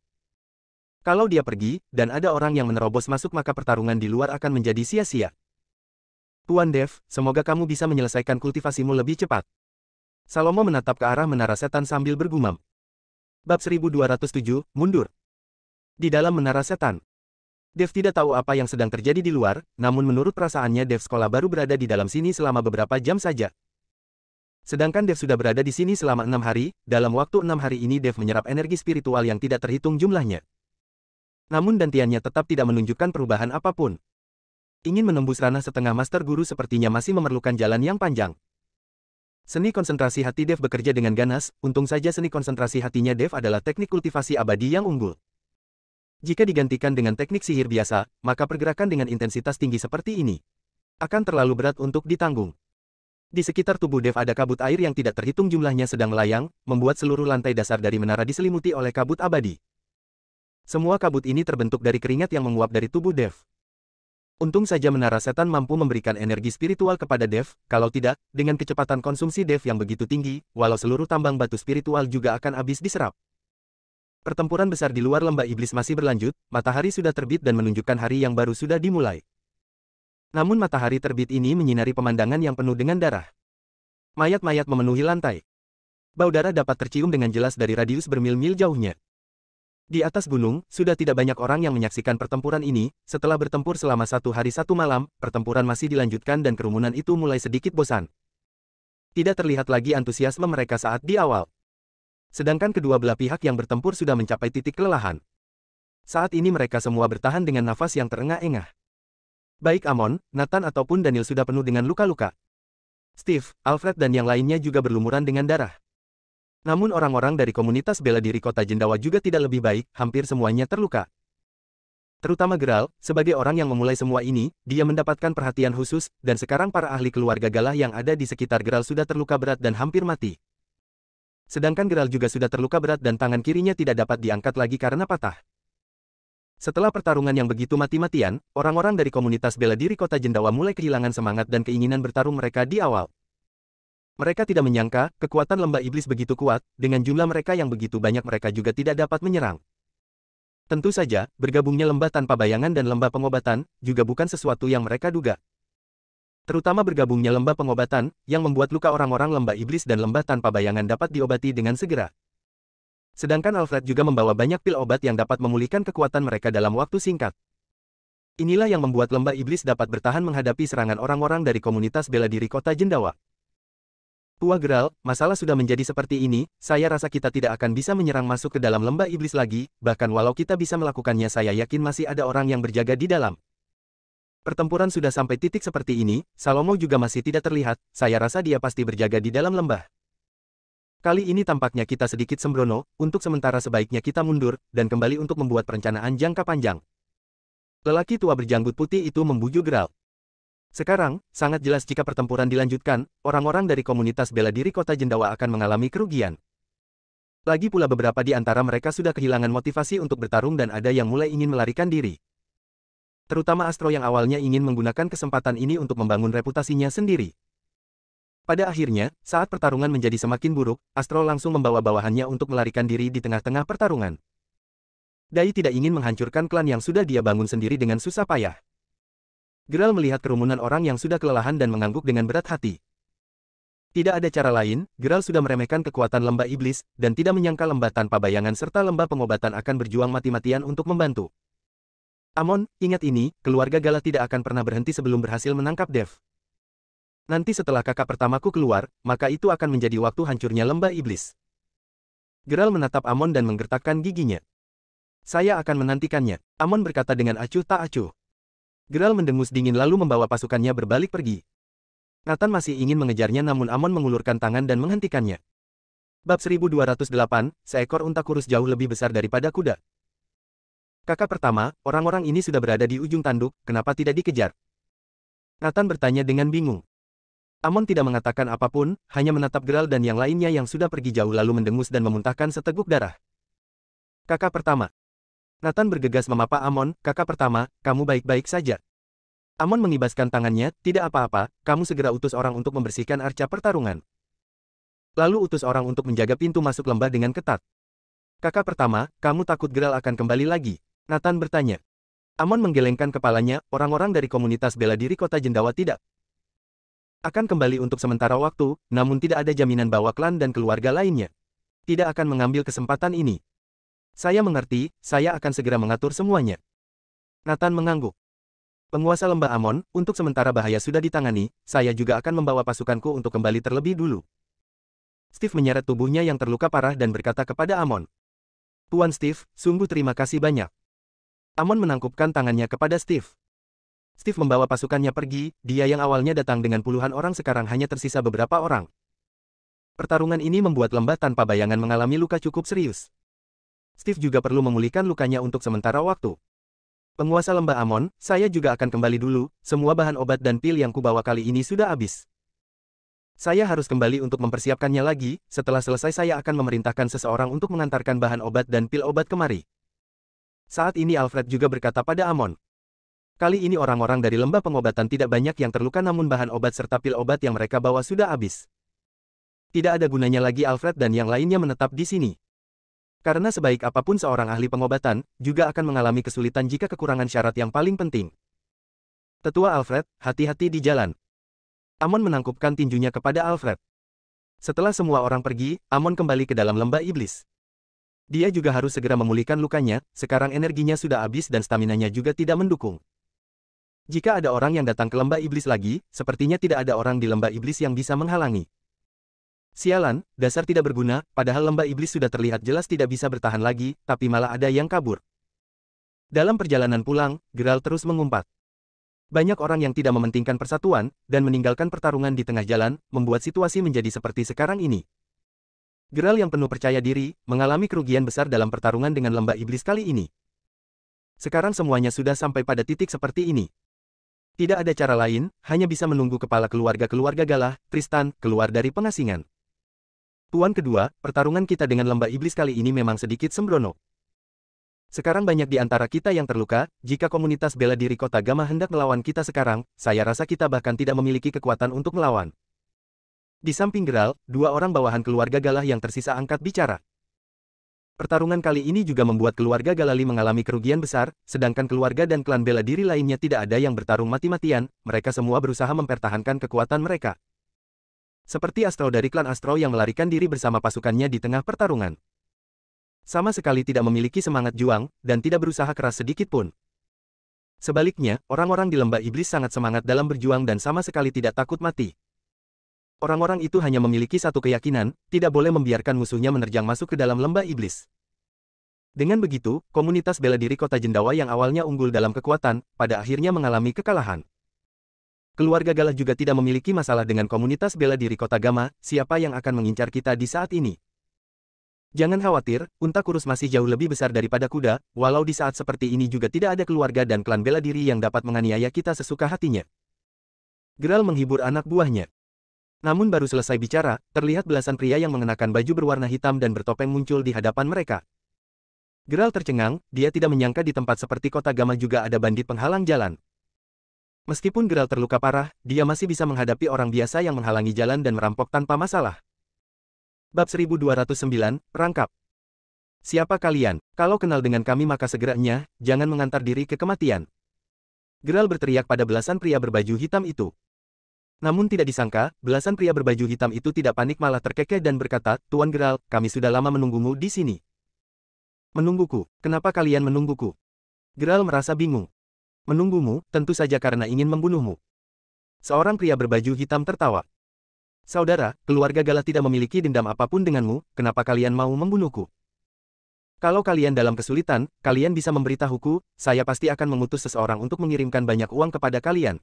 Kalau dia pergi, dan ada orang yang menerobos masuk maka pertarungan di luar akan menjadi sia-sia. Tuan Dev, semoga kamu bisa menyelesaikan kultivasimu lebih cepat. Salomo menatap ke arah menara setan sambil bergumam. Bab 1207, mundur. Di dalam menara setan. Dev tidak tahu apa yang sedang terjadi di luar, namun menurut perasaannya Dev sekolah baru berada di dalam sini selama beberapa jam saja. Sedangkan Dev sudah berada di sini selama 6 hari, dalam waktu 6 hari ini Dev menyerap energi spiritual yang tidak terhitung jumlahnya. Namun dantiannya tetap tidak menunjukkan perubahan apapun. Ingin menembus ranah setengah master guru sepertinya masih memerlukan jalan yang panjang. Seni konsentrasi hati Dev bekerja dengan ganas, untung saja seni konsentrasi hatinya Dev adalah teknik kultivasi abadi yang unggul. Jika digantikan dengan teknik sihir biasa, maka pergerakan dengan intensitas tinggi seperti ini akan terlalu berat untuk ditanggung. Di sekitar tubuh Dev ada kabut air yang tidak terhitung jumlahnya sedang melayang, membuat seluruh lantai dasar dari menara diselimuti oleh kabut abadi. Semua kabut ini terbentuk dari keringat yang menguap dari tubuh Dev. Untung saja menara setan mampu memberikan energi spiritual kepada Dev, kalau tidak, dengan kecepatan konsumsi Dev yang begitu tinggi, walau seluruh tambang batu spiritual juga akan habis diserap. Pertempuran besar di luar lembah iblis masih berlanjut, matahari sudah terbit dan menunjukkan hari yang baru sudah dimulai. Namun matahari terbit ini menyinari pemandangan yang penuh dengan darah. Mayat-mayat memenuhi lantai. Bau darah dapat tercium dengan jelas dari radius bermil-mil jauhnya. Di atas gunung, sudah tidak banyak orang yang menyaksikan pertempuran ini. Setelah bertempur selama 1 hari 1 malam, pertempuran masih dilanjutkan dan kerumunan itu mulai sedikit bosan. Tidak terlihat lagi antusiasme mereka saat di awal. Sedangkan kedua belah pihak yang bertempur sudah mencapai titik kelelahan. Saat ini mereka semua bertahan dengan nafas yang terengah-engah. Baik Amon, Nathan ataupun Daniel sudah penuh dengan luka-luka. Steve, Alfred dan yang lainnya juga berlumuran dengan darah. Namun orang-orang dari komunitas bela diri kota Jendawa juga tidak lebih baik, hampir semuanya terluka. Terutama Geralt, sebagai orang yang memulai semua ini, dia mendapatkan perhatian khusus, dan sekarang para ahli keluarga Galah yang ada di sekitar Geralt sudah terluka berat dan hampir mati. Sedangkan Geralt juga sudah terluka berat dan tangan kirinya tidak dapat diangkat lagi karena patah. Setelah pertarungan yang begitu mati-matian, orang-orang dari komunitas bela diri kota Jendawa mulai kehilangan semangat dan keinginan bertarung mereka di awal. Mereka tidak menyangka, kekuatan lembah iblis begitu kuat, dengan jumlah mereka yang begitu banyak mereka juga tidak dapat menyerang. Tentu saja, bergabungnya lembah tanpa bayangan dan lembah pengobatan, juga bukan sesuatu yang mereka duga. Terutama bergabungnya lembah pengobatan, yang membuat luka orang-orang lembah iblis dan lembah tanpa bayangan dapat diobati dengan segera. Sedangkan Alfred juga membawa banyak pil obat yang dapat memulihkan kekuatan mereka dalam waktu singkat. Inilah yang membuat lembah iblis dapat bertahan menghadapi serangan orang-orang dari komunitas bela diri kota Jendawa. Tua Geralt, masalah sudah menjadi seperti ini, saya rasa kita tidak akan bisa menyerang masuk ke dalam lembah iblis lagi, bahkan walau kita bisa melakukannya saya yakin masih ada orang yang berjaga di dalam. Pertempuran sudah sampai titik seperti ini, Salomo juga masih tidak terlihat, saya rasa dia pasti berjaga di dalam lembah. Kali ini tampaknya kita sedikit sembrono, untuk sementara sebaiknya kita mundur, dan kembali untuk membuat perencanaan jangka panjang. Lelaki tua berjanggut putih itu membujuk Geralt. Sekarang, sangat jelas jika pertempuran dilanjutkan, orang-orang dari komunitas bela diri kota Jendawa akan mengalami kerugian. Lagi pula beberapa di antara mereka sudah kehilangan motivasi untuk bertarung dan ada yang mulai ingin melarikan diri. Terutama Astro yang awalnya ingin menggunakan kesempatan ini untuk membangun reputasinya sendiri. Pada akhirnya, saat pertarungan menjadi semakin buruk, Astro langsung membawa bawahannya untuk melarikan diri di tengah-tengah pertarungan. Dai tidak ingin menghancurkan klan yang sudah dia bangun sendiri dengan susah payah. Geralt melihat kerumunan orang yang sudah kelelahan dan mengangguk dengan berat hati. Tidak ada cara lain, Geralt sudah meremehkan kekuatan lembah iblis, dan tidak menyangka lembah tanpa bayangan serta lembah pengobatan akan berjuang mati-matian untuk membantu. Amon, ingat ini, keluarga Galah tidak akan pernah berhenti sebelum berhasil menangkap Dev. Nanti setelah kakak pertamaku keluar, maka itu akan menjadi waktu hancurnya lembah iblis. Geralt menatap Amon dan menggertakkan giginya. Saya akan menantikannya, Amon berkata dengan acuh tak acuh. Geralt mendengus dingin lalu membawa pasukannya berbalik pergi. Nathan masih ingin mengejarnya namun Amon mengulurkan tangan dan menghentikannya. Bab 1208, seekor unta kurus jauh lebih besar daripada kuda. Kakak pertama, orang-orang ini sudah berada di ujung tanduk, kenapa tidak dikejar? Nathan bertanya dengan bingung. Amon tidak mengatakan apapun, hanya menatap Geralt dan yang lainnya yang sudah pergi jauh lalu mendengus dan memuntahkan seteguk darah. Kakak pertama. Nathan bergegas memapa Amon, kakak pertama, kamu baik-baik saja. Amon mengibaskan tangannya, tidak apa-apa, kamu segera utus orang untuk membersihkan arca pertarungan. Lalu utus orang untuk menjaga pintu masuk lembah dengan ketat. Kakak pertama, kamu takut Geralt akan kembali lagi? Nathan bertanya. Amon menggelengkan kepalanya, orang-orang dari komunitas bela diri kota Jendawa tidak akan kembali untuk sementara waktu, namun tidak ada jaminan bahwa klan dan keluarga lainnya tidak akan mengambil kesempatan ini. Saya mengerti, saya akan segera mengatur semuanya. Nathan mengangguk. Penguasa lembah Amon, untuk sementara bahaya sudah ditangani, saya juga akan membawa pasukanku untuk kembali terlebih dulu. Steve menyeret tubuhnya yang terluka parah dan berkata kepada Amon. Tuan Steve, sungguh terima kasih banyak. Amon menangkupkan tangannya kepada Steve. Steve membawa pasukannya pergi, dia yang awalnya datang dengan puluhan orang sekarang hanya tersisa beberapa orang. Pertarungan ini membuat lembah tanpa bayangan mengalami luka cukup serius. Steve juga perlu memulihkan lukanya untuk sementara waktu. Penguasa lembah Amon, saya juga akan kembali dulu, semua bahan obat dan pil yang kubawa kali ini sudah habis. Saya harus kembali untuk mempersiapkannya lagi, setelah selesai saya akan memerintahkan seseorang untuk mengantarkan bahan obat dan pil obat kemari. Saat ini Alfred juga berkata pada Amon. Kali ini orang-orang dari lembah pengobatan tidak banyak yang terluka namun bahan obat serta pil obat yang mereka bawa sudah habis. Tidak ada gunanya lagi Alfred dan yang lainnya menetap di sini. Karena sebaik apapun seorang ahli pengobatan, juga akan mengalami kesulitan jika kekurangan syarat yang paling penting. Tetua Alfred, hati-hati di jalan. Amon menangkupkan tinjunya kepada Alfred. Setelah semua orang pergi, Amon kembali ke dalam lembah iblis. Dia juga harus segera memulihkan lukanya, sekarang energinya sudah habis dan staminanya juga tidak mendukung. Jika ada orang yang datang ke lembah iblis lagi, sepertinya tidak ada orang di lembah iblis yang bisa menghalangi. Sialan, dasar tidak berguna, padahal lembah iblis sudah terlihat jelas tidak bisa bertahan lagi, tapi malah ada yang kabur. Dalam perjalanan pulang, Geralt terus mengumpat. Banyak orang yang tidak mementingkan persatuan, dan meninggalkan pertarungan di tengah jalan, membuat situasi menjadi seperti sekarang ini. Geralt yang penuh percaya diri, mengalami kerugian besar dalam pertarungan dengan lembah iblis kali ini. Sekarang semuanya sudah sampai pada titik seperti ini. Tidak ada cara lain, hanya bisa menunggu kepala keluarga Galah, Tristan, keluar dari pengasingan. Tuan kedua, pertarungan kita dengan lembah iblis kali ini memang sedikit sembrono. Sekarang banyak di antara kita yang terluka, jika komunitas bela diri kota Gama hendak melawan kita sekarang, saya rasa kita bahkan tidak memiliki kekuatan untuk melawan. Di samping Geralt, dua orang bawahan keluarga Galah yang tersisa angkat bicara. Pertarungan kali ini juga membuat keluarga Galali mengalami kerugian besar, sedangkan keluarga dan klan bela diri lainnya tidak ada yang bertarung mati-matian, mereka semua berusaha mempertahankan kekuatan mereka. Seperti Astro dari klan Astro yang melarikan diri bersama pasukannya di tengah pertarungan. Sama sekali tidak memiliki semangat juang, dan tidak berusaha keras sedikit pun. Sebaliknya, orang-orang di lembah iblis sangat semangat dalam berjuang dan sama sekali tidak takut mati. Orang-orang itu hanya memiliki satu keyakinan, tidak boleh membiarkan musuhnya menerjang masuk ke dalam lembah iblis. Dengan begitu, komunitas bela diri kota Jendawa yang awalnya unggul dalam kekuatan, pada akhirnya mengalami kekalahan. Keluarga Galah juga tidak memiliki masalah dengan komunitas bela diri kota Gama, siapa yang akan mengincar kita di saat ini. Jangan khawatir, unta kurus masih jauh lebih besar daripada kuda, walau di saat seperti ini juga tidak ada keluarga dan klan bela diri yang dapat menganiaya kita sesuka hatinya. Geralt menghibur anak buahnya. Namun baru selesai bicara, terlihat belasan pria yang mengenakan baju berwarna hitam dan bertopeng muncul di hadapan mereka. Geralt tercengang, dia tidak menyangka di tempat seperti kota Gama juga ada bandit penghalang jalan. Meskipun Geralt terluka parah, dia masih bisa menghadapi orang biasa yang menghalangi jalan dan merampok tanpa masalah. Bab 1209, Perangkap. Siapa kalian? Kalau kenal dengan kami maka segeranya, jangan mengantar diri ke kematian. Geralt berteriak pada belasan pria berbaju hitam itu. Namun tidak disangka, belasan pria berbaju hitam itu tidak panik malah terkekeh dan berkata, Tuan Geralt, kami sudah lama menunggumu di sini. Menungguku? Kenapa kalian menungguku? Geralt merasa bingung. Menunggumu, tentu saja karena ingin membunuhmu. Seorang pria berbaju hitam tertawa. Saudara, keluarga Galah tidak memiliki dendam apapun denganmu, kenapa kalian mau membunuhku? Kalau kalian dalam kesulitan, kalian bisa memberitahuku, saya pasti akan mengutus seseorang untuk mengirimkan banyak uang kepada kalian.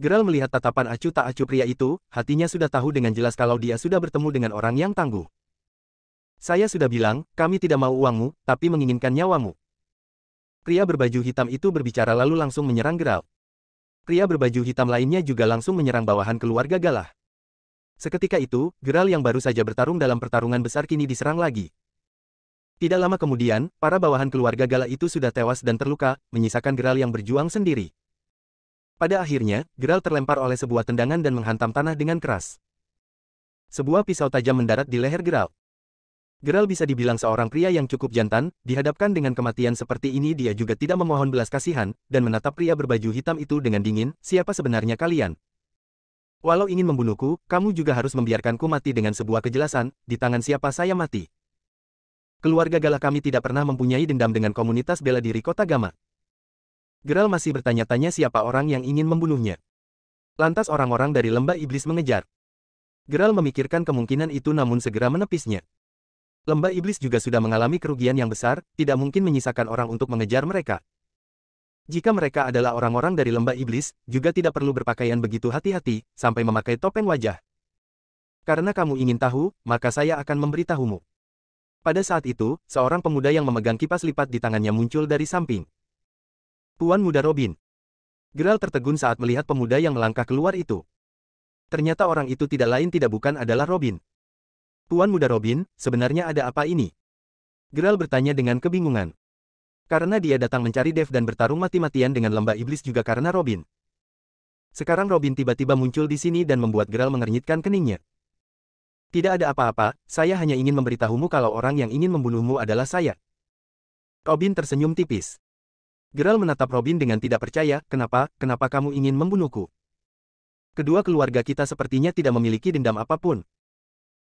Geralt melihat tatapan acuh tak acuh pria itu, hatinya sudah tahu dengan jelas kalau dia sudah bertemu dengan orang yang tangguh. Saya sudah bilang, kami tidak mau uangmu, tapi menginginkan nyawamu. Pria berbaju hitam itu berbicara lalu langsung menyerang Geralt. Pria berbaju hitam lainnya juga langsung menyerang bawahan keluarga Galah. Seketika itu, Geralt yang baru saja bertarung dalam pertarungan besar kini diserang lagi. Tidak lama kemudian, para bawahan keluarga Galah itu sudah tewas dan terluka, menyisakan Geralt yang berjuang sendiri. Pada akhirnya, Geralt terlempar oleh sebuah tendangan dan menghantam tanah dengan keras. Sebuah pisau tajam mendarat di leher Geralt. Geralt bisa dibilang seorang pria yang cukup jantan, dihadapkan dengan kematian seperti ini dia juga tidak memohon belas kasihan, dan menatap pria berbaju hitam itu dengan dingin, siapa sebenarnya kalian? Walau ingin membunuhku, kamu juga harus membiarkanku mati dengan sebuah kejelasan, di tangan siapa saya mati. Keluarga Galah kami tidak pernah mempunyai dendam dengan komunitas bela diri kota Gama. Geralt masih bertanya-tanya siapa orang yang ingin membunuhnya. Lantas orang-orang dari lembah iblis mengejar. Geralt memikirkan kemungkinan itu namun segera menepisnya. Lembah iblis juga sudah mengalami kerugian yang besar, tidak mungkin menyisakan orang untuk mengejar mereka. Jika mereka adalah orang-orang dari lembah iblis, juga tidak perlu berpakaian begitu hati-hati, sampai memakai topeng wajah. Karena kamu ingin tahu, maka saya akan memberitahumu. Pada saat itu, seorang pemuda yang memegang kipas lipat di tangannya muncul dari samping. Tuan Muda Robin. Geralt tertegun saat melihat pemuda yang melangkah keluar itu. Ternyata orang itu tidak lain tidak bukan adalah Robin. Tuan Muda Robin, sebenarnya ada apa ini? Geralt bertanya dengan kebingungan. Karena dia datang mencari Dev dan bertarung mati-matian dengan lembah iblis juga karena Robin. Sekarang Robin tiba-tiba muncul di sini dan membuat Geralt mengernyitkan keningnya. Tidak ada apa-apa, saya hanya ingin memberitahumu kalau orang yang ingin membunuhmu adalah saya. Robin tersenyum tipis. Geralt menatap Robin dengan tidak percaya, kenapa kamu ingin membunuhku? Kedua keluarga kita sepertinya tidak memiliki dendam apapun.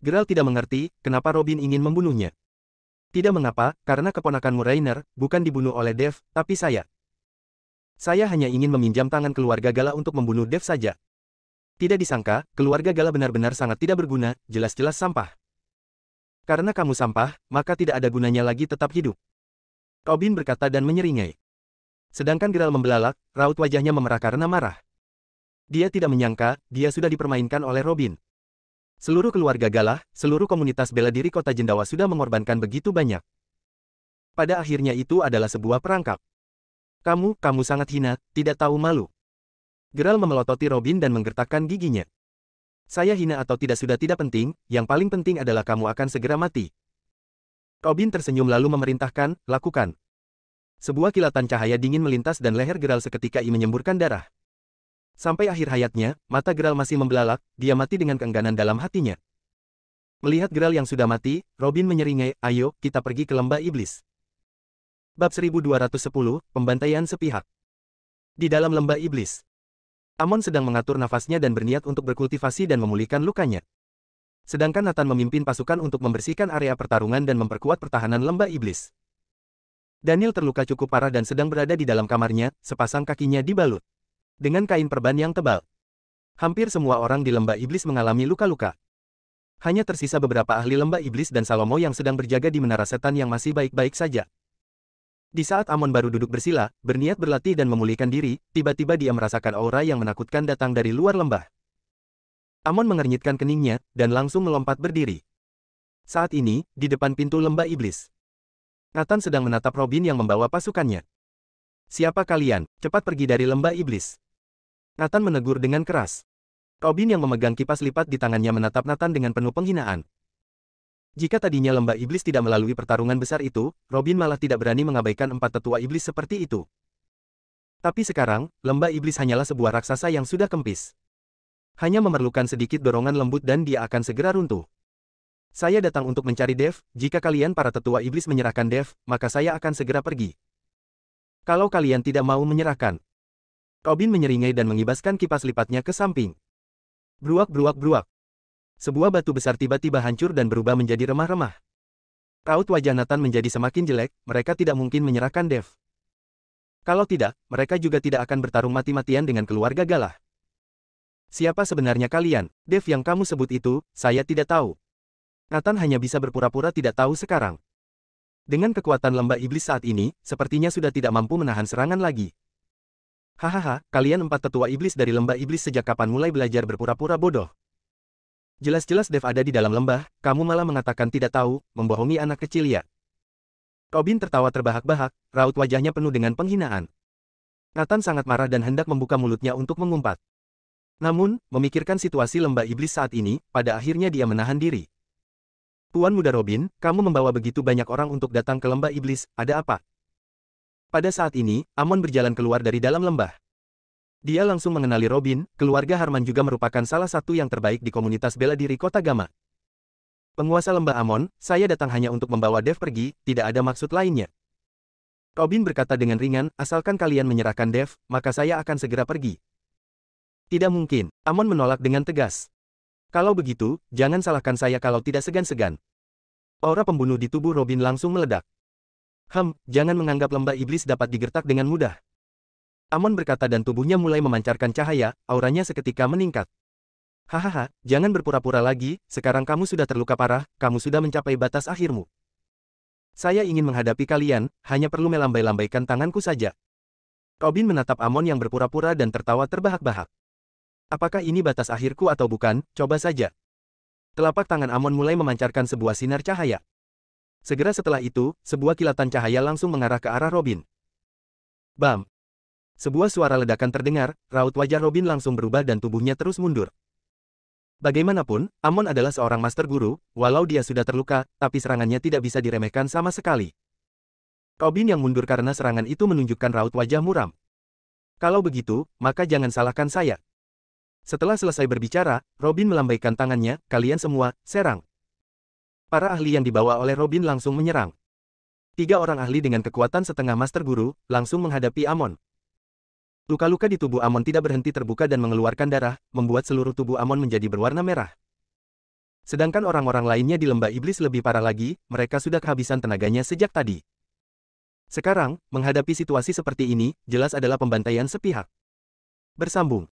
Geralt tidak mengerti, kenapa Robin ingin membunuhnya. Tidak mengapa, karena keponakanmu Rainer, bukan dibunuh oleh Dev, tapi saya. Saya hanya ingin meminjam tangan keluarga Gala untuk membunuh Dev saja. Tidak disangka, keluarga Gala benar-benar sangat tidak berguna, jelas-jelas sampah. Karena kamu sampah, maka tidak ada gunanya lagi tetap hidup. Robin berkata dan menyeringai. Sedangkan Geralt membelalak, raut wajahnya memerah karena marah. Dia tidak menyangka, dia sudah dipermainkan oleh Robin. Seluruh keluarga Galah, seluruh komunitas bela diri kota Jendawa sudah mengorbankan begitu banyak. Pada akhirnya itu adalah sebuah perangkap. Kamu sangat hina, tidak tahu malu. Geralt memelototi Robin dan menggertakkan giginya. Saya hina atau tidak sudah tidak penting, yang paling penting adalah kamu akan segera mati. Robin tersenyum lalu memerintahkan, lakukan. Sebuah kilatan cahaya dingin melintas dan leher Geralt seketika menyemburkan darah. Sampai akhir hayatnya, mata Geralt masih membelalak, dia mati dengan keengganan dalam hatinya. Melihat Geralt yang sudah mati, Robin menyeringai, ayo, kita pergi ke lembah iblis. Bab 1210, Pembantaian sepihak. Di dalam lembah iblis. Amon sedang mengatur nafasnya dan berniat untuk berkultivasi dan memulihkan lukanya. Sedangkan Nathan memimpin pasukan untuk membersihkan area pertarungan dan memperkuat pertahanan lembah iblis. Daniel terluka cukup parah dan sedang berada di dalam kamarnya, sepasang kakinya dibalut dengan kain perban yang tebal. Hampir semua orang di lembah iblis mengalami luka-luka. Hanya tersisa beberapa ahli lembah iblis dan Salomo yang sedang berjaga di menara setan yang masih baik-baik saja. Di saat Amon baru duduk bersila, berniat berlatih dan memulihkan diri, tiba-tiba dia merasakan aura yang menakutkan datang dari luar lembah. Amon mengernyitkan keningnya, dan langsung melompat berdiri. Saat ini, di depan pintu lembah iblis. Nathan sedang menatap Robin yang membawa pasukannya. Siapa kalian? Cepat pergi dari lembah iblis. Nathan menegur dengan keras. Robin yang memegang kipas lipat di tangannya menatap Nathan dengan penuh penghinaan. Jika tadinya lembah iblis tidak melalui pertarungan besar itu, Robin malah tidak berani mengabaikan 4 tetua iblis seperti itu. Tapi sekarang, lembah iblis hanyalah sebuah raksasa yang sudah kempis. Hanya memerlukan sedikit dorongan lembut dan dia akan segera runtuh. Saya datang untuk mencari Dev, jika kalian para tetua iblis menyerahkan Dev, maka saya akan segera pergi. Kalau kalian tidak mau menyerahkan. Robin menyeringai dan mengibaskan kipas lipatnya ke samping. Bruak bruak bruak. Sebuah batu besar tiba-tiba hancur dan berubah menjadi remah-remah. Raut wajah Nathan menjadi semakin jelek, mereka tidak mungkin menyerahkan Dev. Kalau tidak, mereka juga tidak akan bertarung mati-matian dengan keluarga Galah. Siapa sebenarnya kalian? Dev yang kamu sebut itu, saya tidak tahu. Nathan hanya bisa berpura-pura tidak tahu sekarang. Dengan kekuatan lembah iblis saat ini, sepertinya sudah tidak mampu menahan serangan lagi. Hahaha, kalian 4 tetua iblis dari lembah iblis sejak kapan mulai belajar berpura-pura bodoh? Jelas-jelas Dev ada di dalam lembah, kamu malah mengatakan tidak tahu, membohongi anak kecil ya. Robin tertawa terbahak-bahak, raut wajahnya penuh dengan penghinaan. Nathan sangat marah dan hendak membuka mulutnya untuk mengumpat. Namun, memikirkan situasi lembah iblis saat ini, pada akhirnya dia menahan diri. Tuan Muda Robin, kamu membawa begitu banyak orang untuk datang ke lembah iblis, ada apa? Pada saat ini, Amon berjalan keluar dari dalam lembah. Dia langsung mengenali Robin, keluarga Harman juga merupakan salah satu yang terbaik di komunitas bela diri kota Gama. Penguasa lembah Amon, saya datang hanya untuk membawa Dev pergi, tidak ada maksud lainnya. Robin berkata dengan ringan, asalkan kalian menyerahkan Dev, maka saya akan segera pergi. Tidak mungkin, Amon menolak dengan tegas. Kalau begitu, jangan salahkan saya kalau tidak segan-segan. Aura pembunuh di tubuh Robin langsung meledak. Jangan menganggap lembah iblis dapat digertak dengan mudah. Amon berkata dan tubuhnya mulai memancarkan cahaya, auranya seketika meningkat. Hahaha, jangan berpura-pura lagi, sekarang kamu sudah terluka parah, kamu sudah mencapai batas akhirmu. Saya ingin menghadapi kalian, hanya perlu melambai-lambaikan tanganku saja. Robin menatap Amon yang berpura-pura dan tertawa terbahak-bahak. Apakah ini batas akhirku atau bukan, coba saja. Telapak tangan Amon mulai memancarkan sebuah sinar cahaya. Segera setelah itu, sebuah kilatan cahaya langsung mengarah ke arah Robin. Bam! Sebuah suara ledakan terdengar, raut wajah Robin langsung berubah dan tubuhnya terus mundur. Bagaimanapun, Amon adalah seorang master guru, walau dia sudah terluka, tapi serangannya tidak bisa diremehkan sama sekali. Robin yang mundur karena serangan itu menunjukkan raut wajah muram. Kalau begitu, maka jangan salahkan saya. Setelah selesai berbicara, Robin melambaikan tangannya, kalian semua, serang. Para ahli yang dibawa oleh Robin langsung menyerang. 3 orang ahli dengan kekuatan setengah master guru, langsung menghadapi Amon. Luka-luka di tubuh Amon tidak berhenti terbuka dan mengeluarkan darah, membuat seluruh tubuh Amon menjadi berwarna merah. Sedangkan orang-orang lainnya di lembah iblis lebih parah lagi, mereka sudah kehabisan tenaganya sejak tadi. Sekarang, menghadapi situasi seperti ini, jelas adalah pembantaian sepihak. Bersambung.